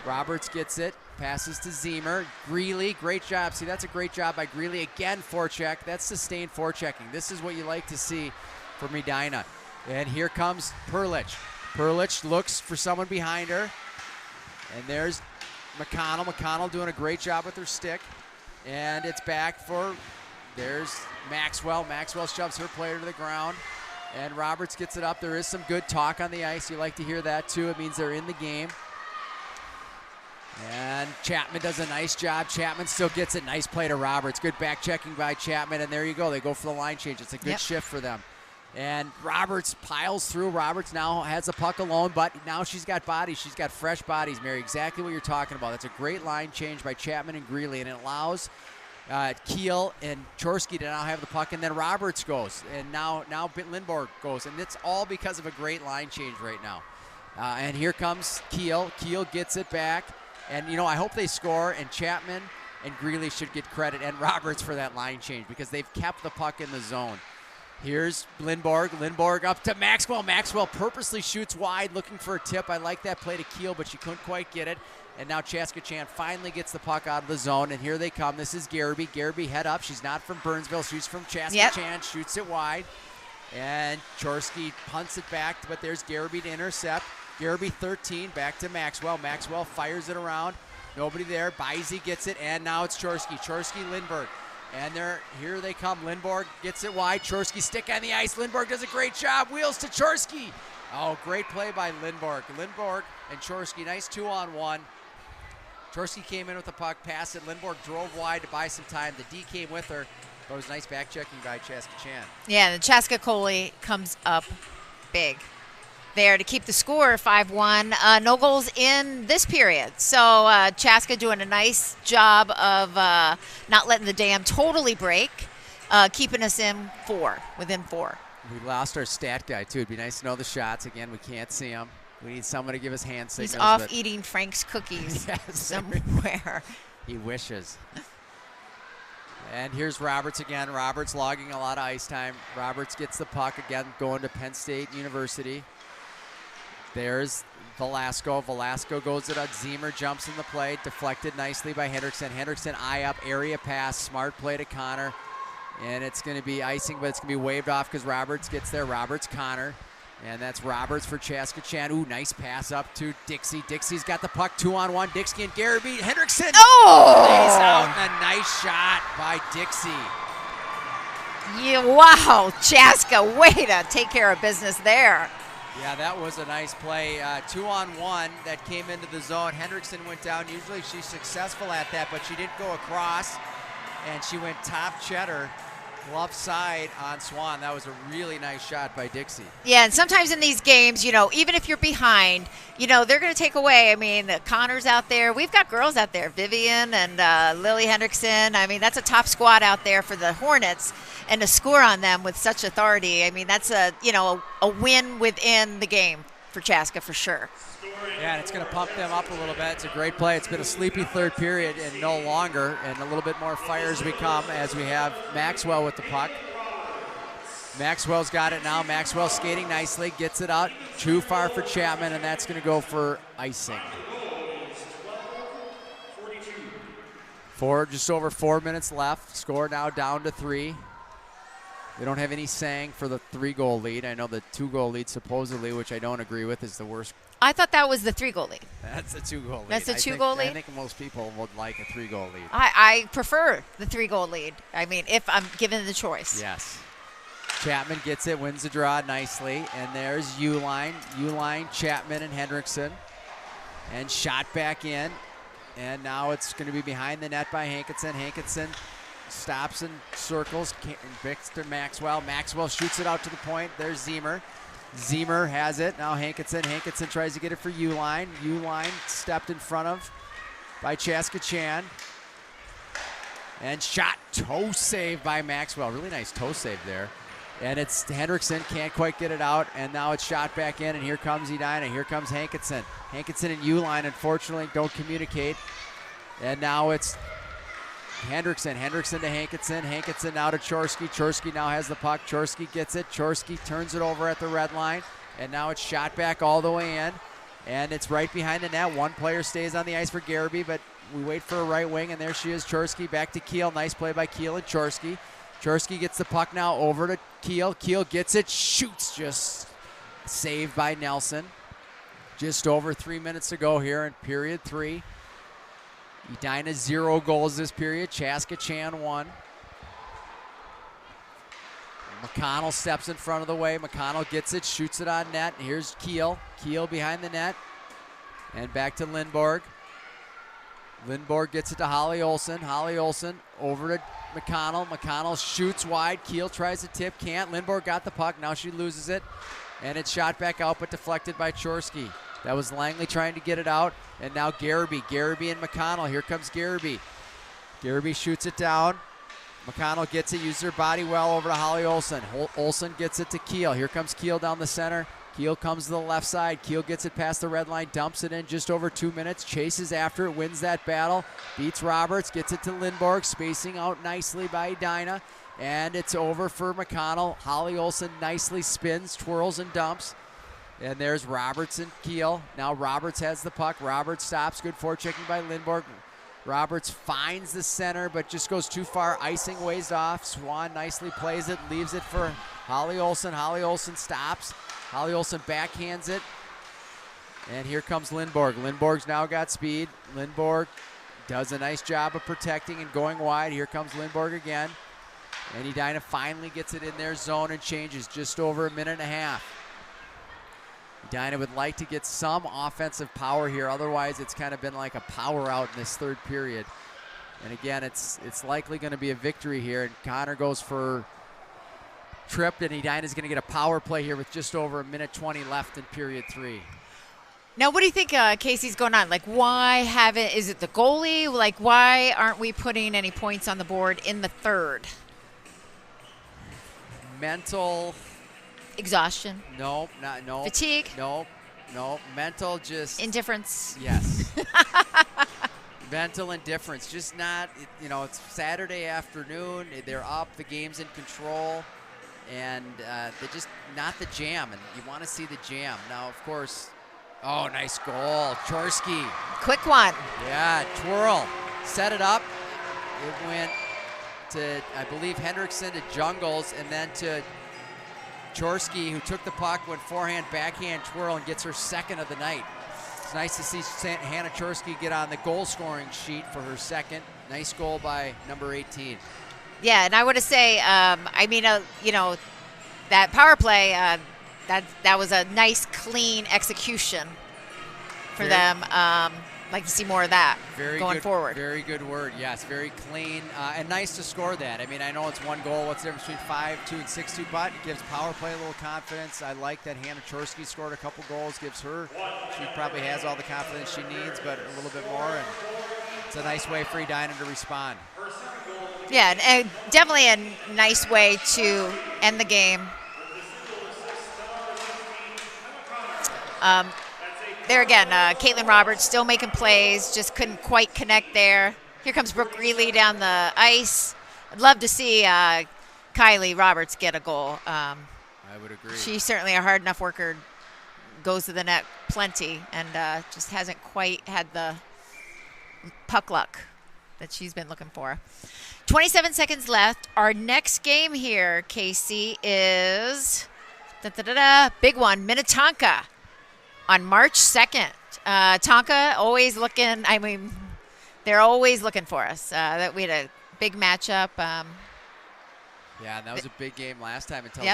Roberts gets it, passes to Zemer. Greeley, great job. See, that's a great job by Greeley. Again, forecheck. That's sustained forechecking. This is what you like to see from Edina. And here comes Perlich. Perlich looks for someone behind her. And there's McConnell. McConnell doing a great job with her stick. And it's back for, there's Maxwell. Maxwell shoves her player to the ground. And Roberts gets it up. There is some good talk on the ice. You like to hear that too. It means they're in the game. And Chapman does a nice job. Chapman still gets it. Nice play to Roberts. Good back checking by Chapman. And there you go. They go for the line change. It's a good shift for them. And Roberts piles through. Roberts now has the puck alone, but now she's got bodies. She's got fresh bodies, Mary. Exactly what you're talking about. That's a great line change by Chapman and Greeley, and it allows Keel and Chorsky to now have the puck, and then Roberts goes, and now Lindborg goes, and it's all because of a great line change right now. And here comes Keel. Keel gets it back, and I hope they score, and Chapman and Greeley should get credit, and Roberts for that line change because they've kept the puck in the zone. Here's Lindborg. Lindborg up to Maxwell. Maxwell purposely shoots wide, looking for a tip. I like that play to Keel, but she couldn't quite get it. And now Chaska finally gets the puck out of the zone, and here they come. This is Garrity. Garrity head up. She's not from Burnsville. She's from Chaska. Shoots it wide. And Chorsky punts it back, but there's Garrity to intercept. Garrity 13, back to Maxwell. Maxwell fires it around. Nobody there. Beisey gets it, and now it's Chorsky. Chorsky, Lindberg. And here they come. Lindborg gets it wide. Chorsky stick on the ice. Lindborg does a great job. Wheels to Chorsky. Oh, great play by Lindborg. Lindborg and Chorsky, nice 2-on-1. Chorsky came in with the puck, passed it. Lindborg drove wide to buy some time. The D came with her. But it was nice back checking by Chaska. Yeah, the Chaska goalie comes up big there to keep the score 5-1. No goals in this period. So Chaska doing a nice job of not letting the dam totally break, keeping us within 4. We lost our stat guy, too. It'd be nice to know the shots. Again, we can't see him. We need someone to give us hand signals. He's off eating Frank's cookies somewhere. He wishes. And here's Roberts again. Roberts logging a lot of ice time. Roberts gets the puck again, going to Penn State University. There's Velasco. Velasco goes it up. Zemer jumps in the play. Deflected nicely by Hendrickson. Hendrickson eye up, area pass. Smart play to Connor. And it's going to be icing, but it's going to be waved off because Roberts gets there. Roberts, Connor. And that's Roberts for Chaska. Ooh, nice pass up to Dixie. Dixie's got the puck 2-on-1. Dixie and Garrity. Hendrickson lays out, and a nice shot by Dixie. Yeah, wow, Chaska, way to take care of business there. Yeah, that was a nice play. 2-on-1 that came into the zone. Hendrickson went down. Usually she's successful at that, but she didn't go across, and she went top cheddar glove side on Swan. That was a really nice shot by Dixie. Yeah, and sometimes in these games, even if you're behind, they're going to take away. I mean, Connor's out there. We've got girls out there, Vivian and Lily Hendrickson. I mean, that's a top squad out there for the Hornets, and to score on them with such authority, I mean, that's a win within the game for Chaska for sure. Yeah, and it's going to pump them up a little bit. It's a great play. It's been a sleepy third period and no longer, and a little bit more fire as we come as we have Maxwell with the puck. Maxwell's got it now. Maxwell skating nicely, gets it out too far for Chapman, and that's going to go for icing. Just over 4 minutes left. Score now down to 3. They don't have any saying for the 3-goal lead. I know the 2-goal lead supposedly, which I don't agree with, is the worst. I thought that was the 3-goal lead. That's the 2-goal lead. That's the 2-goal lead? I think most people would like a 3-goal lead. I prefer the 3-goal lead. I mean, if I'm given the choice. Yes. Chapman gets it, wins the draw nicely. And there's Uline, Chapman, and Hendrickson. And shot back in. And now it's going to be behind the net by Hankinson. Hankinson stops and circles. Victor Maxwell. Maxwell shoots it out to the point. There's Zemer. Zemer has it. Now Hankinson. Hankinson tries to get it for Uline. Uline stepped in front of by Chaska Chan. And shot. Toe save by Maxwell. Really nice toe save there. And it's Hendrickson. Can't quite get it out. And now it's shot back in. And here comes Edina. Here comes Hankinson. Hankinson and Uline unfortunately don't communicate. And now it's Hendrickson to Hankinson. Hankinson now to Chorsky. Chorsky now has the puck. Chorsky gets it. Chorsky turns it over at the red line. And now it's shot back all the way in. And it's right behind the net. One player stays on the ice for Garrity, but we wait for a right wing, and there she is, Chorsky. Back to Keel. Nice play by Keel and Chorsky. Chorsky gets the puck now over to Keel. Keel gets it, shoots, just saved by Nelson. Just over 3 minutes to go here in period 3. Edina 0 goals this period. Chaska Chan 1. McConnell steps in front of the way. McConnell gets it, shoots it on net. Here's Keel. Keel behind the net. And back to Lindborg. Lindborg gets it to Holly Olsen. Holly Olsen over to McConnell. McConnell shoots wide. Keel tries to tip, can't. Lindborg got the puck. Now she loses it. And it's shot back out, but deflected by Chorsky. That was Langley trying to get it out. And now Garrity. Garrity and McConnell. Here comes Garrity. Garrity shoots it down. McConnell gets it, uses her body well over to Holly Olsen. Olsen gets it to Keel. Here comes Keel down the center. Keel comes to the left side. Keel gets it past the red line, dumps it in just over 2 minutes, chases after it, wins that battle, beats Roberts, gets it to Lindborg, spacing out nicely by Edina, and it's over for McConnell. Holly Olsen nicely spins, twirls, and dumps. And there's Roberts and Keel. Now Roberts has the puck. Roberts stops, good forechecking by Lindborg. Roberts finds the center, but just goes too far, icing ways off. Swan nicely plays it, leaves it for Holly Olsen. Holly Olsen stops. Holly Olsen backhands it. And here comes Lindborg. Lindborg's now got speed. Lindborg does a nice job of protecting and going wide. Here comes Lindborg again. And Edina finally gets it in their zone and changes just over a minute and a half. Edina would like to get some offensive power here. Otherwise, it's kind of been like a power out in this third period. And again, it's likely going to be a victory here. And Connor goes for tripped, and Edina's going to get a power play here with just over a minute 20 left in period 3. Now, what do you think, Casey's going on? Like, is it the goalie? Like, why aren't we putting any points on the board in the third? Mental exhaustion. No. Fatigue. No. Mental just indifference. Yes. Mental indifference. Just not. It's Saturday afternoon. They're up. The game's in control, and they're just not the jam. And you want to see the jam. Now, of course. Oh, nice goal, Chorsky. Quick one. Yeah, twirl. Set it up. It went to, I believe, Hendrickson to Jungles, and then to Chorsky, who took the puck, went forehand, backhand, twirl, and gets her second of the night. It's nice to see Hannah Chorsky get on the goal-scoring sheet for her second. Nice goal by number 18. Yeah, and I want to say, that power play, that was a nice, clean execution for them. like to see more of that Very going good, forward. Very good word. Yes, very clean and nice to score that. I mean, I know it's one goal. What's the difference between 5-2 and 6-2? But it gives power play a little confidence. I like that Hannah Chorsky scored a couple goals. Gives her, she probably has all the confidence she needs, but a little bit more. And it's a nice way for Edina to respond. Yeah, and definitely a nice way to end the game. There again, Caitlin Roberts still making plays, just couldn't quite connect there. Here comes Brooke Greeley down the ice. I'd love to see Kylie Roberts get a goal. I would agree. She's certainly a hard enough worker, goes to the net plenty, and just hasn't quite had the puck luck that she's been looking for. 27 seconds left. Our next game here, Casey, is big one, Minnetonka. On March 2nd, Tonka always looking, I mean, they're always looking for us. That we had a big matchup. Yeah, and that was a big game last time until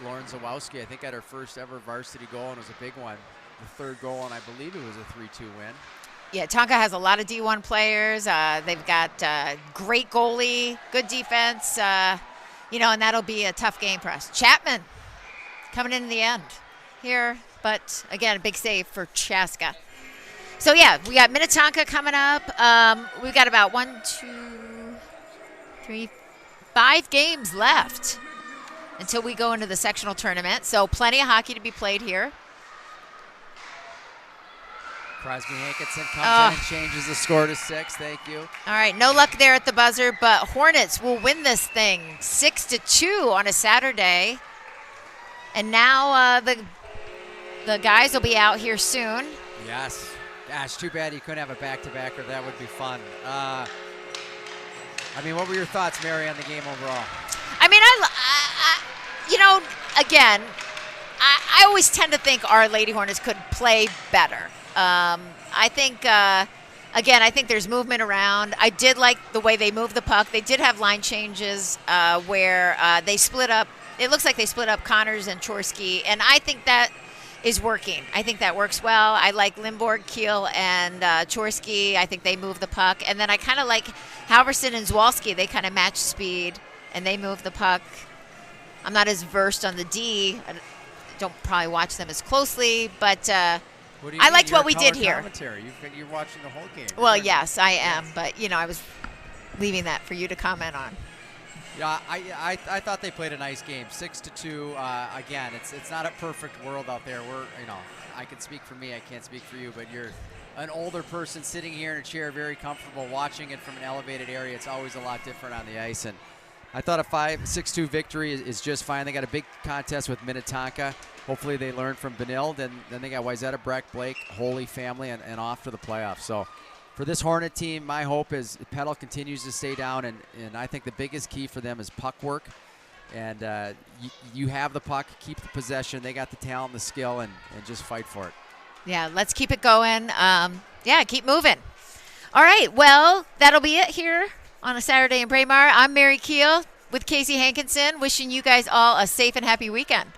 Lauren Zawowski, I think, had her first ever varsity goal, and it was a big one. The third goal, and I believe it was a 3-2 win. Yeah, Tonka has a lot of D1 players. They've got great goalie, good defense, and that'll be a tough game for us. Chapman coming in the end here. But, again, a big save for Chaska. So, yeah, we got Minnetonka coming up. We've got about 5 games left until we go into the sectional tournament. So, plenty of hockey to be played here. Crosby Hankinson comes in and changes the score to 6. Thank you. All right, no luck there at the buzzer, but Hornets will win this thing 6-2 on a Saturday. And now the guys will be out here soon. Yes. Gosh, too bad you couldn't have a back-to-backer. That would be fun. What were your thoughts, Mary, on the game overall? I mean, again, I always tend to think our Lady Hornets could play better. I think there's movement around. I did like the way they moved the puck. They did have line changes where they split up. It looks like they split up Connors and Chorsky, and I think that is working. I think that works well. I like Limborg, Keel, and Chorsky. I think they move the puck. And then I kind of like Halverson and Zwolski. They kind of match speed, and they move the puck. I'm not as versed on the D. I don't probably watch them as closely, but I liked what we did here. You're watching the whole game. Well, yes, I am, but, I was leaving that for you to comment on. Yeah, I thought they played a nice game, 6-2. Again, it's not a perfect world out there. I can speak for me, I can't speak for you, but you're an older person sitting here in a chair, very comfortable, watching it from an elevated area. It's always a lot different on the ice, and I thought a 6-2 victory is just fine. They got a big contest with Minnetonka. Hopefully they learn from Benilde, and then they got Wayzata, Breck, Blake, Holy family, and off to the playoffs. So for this Hornet team, my hope is Petal continues to stay down, and I think the biggest key for them is puck work. And you have the puck, keep the possession. They got the talent, the skill, and just fight for it. Yeah, let's keep it going. Keep moving. All right, well, that'll be it here on a Saturday in Braemar. I'm Mary Keel with Casey Hankinson, wishing you guys all a safe and happy weekend.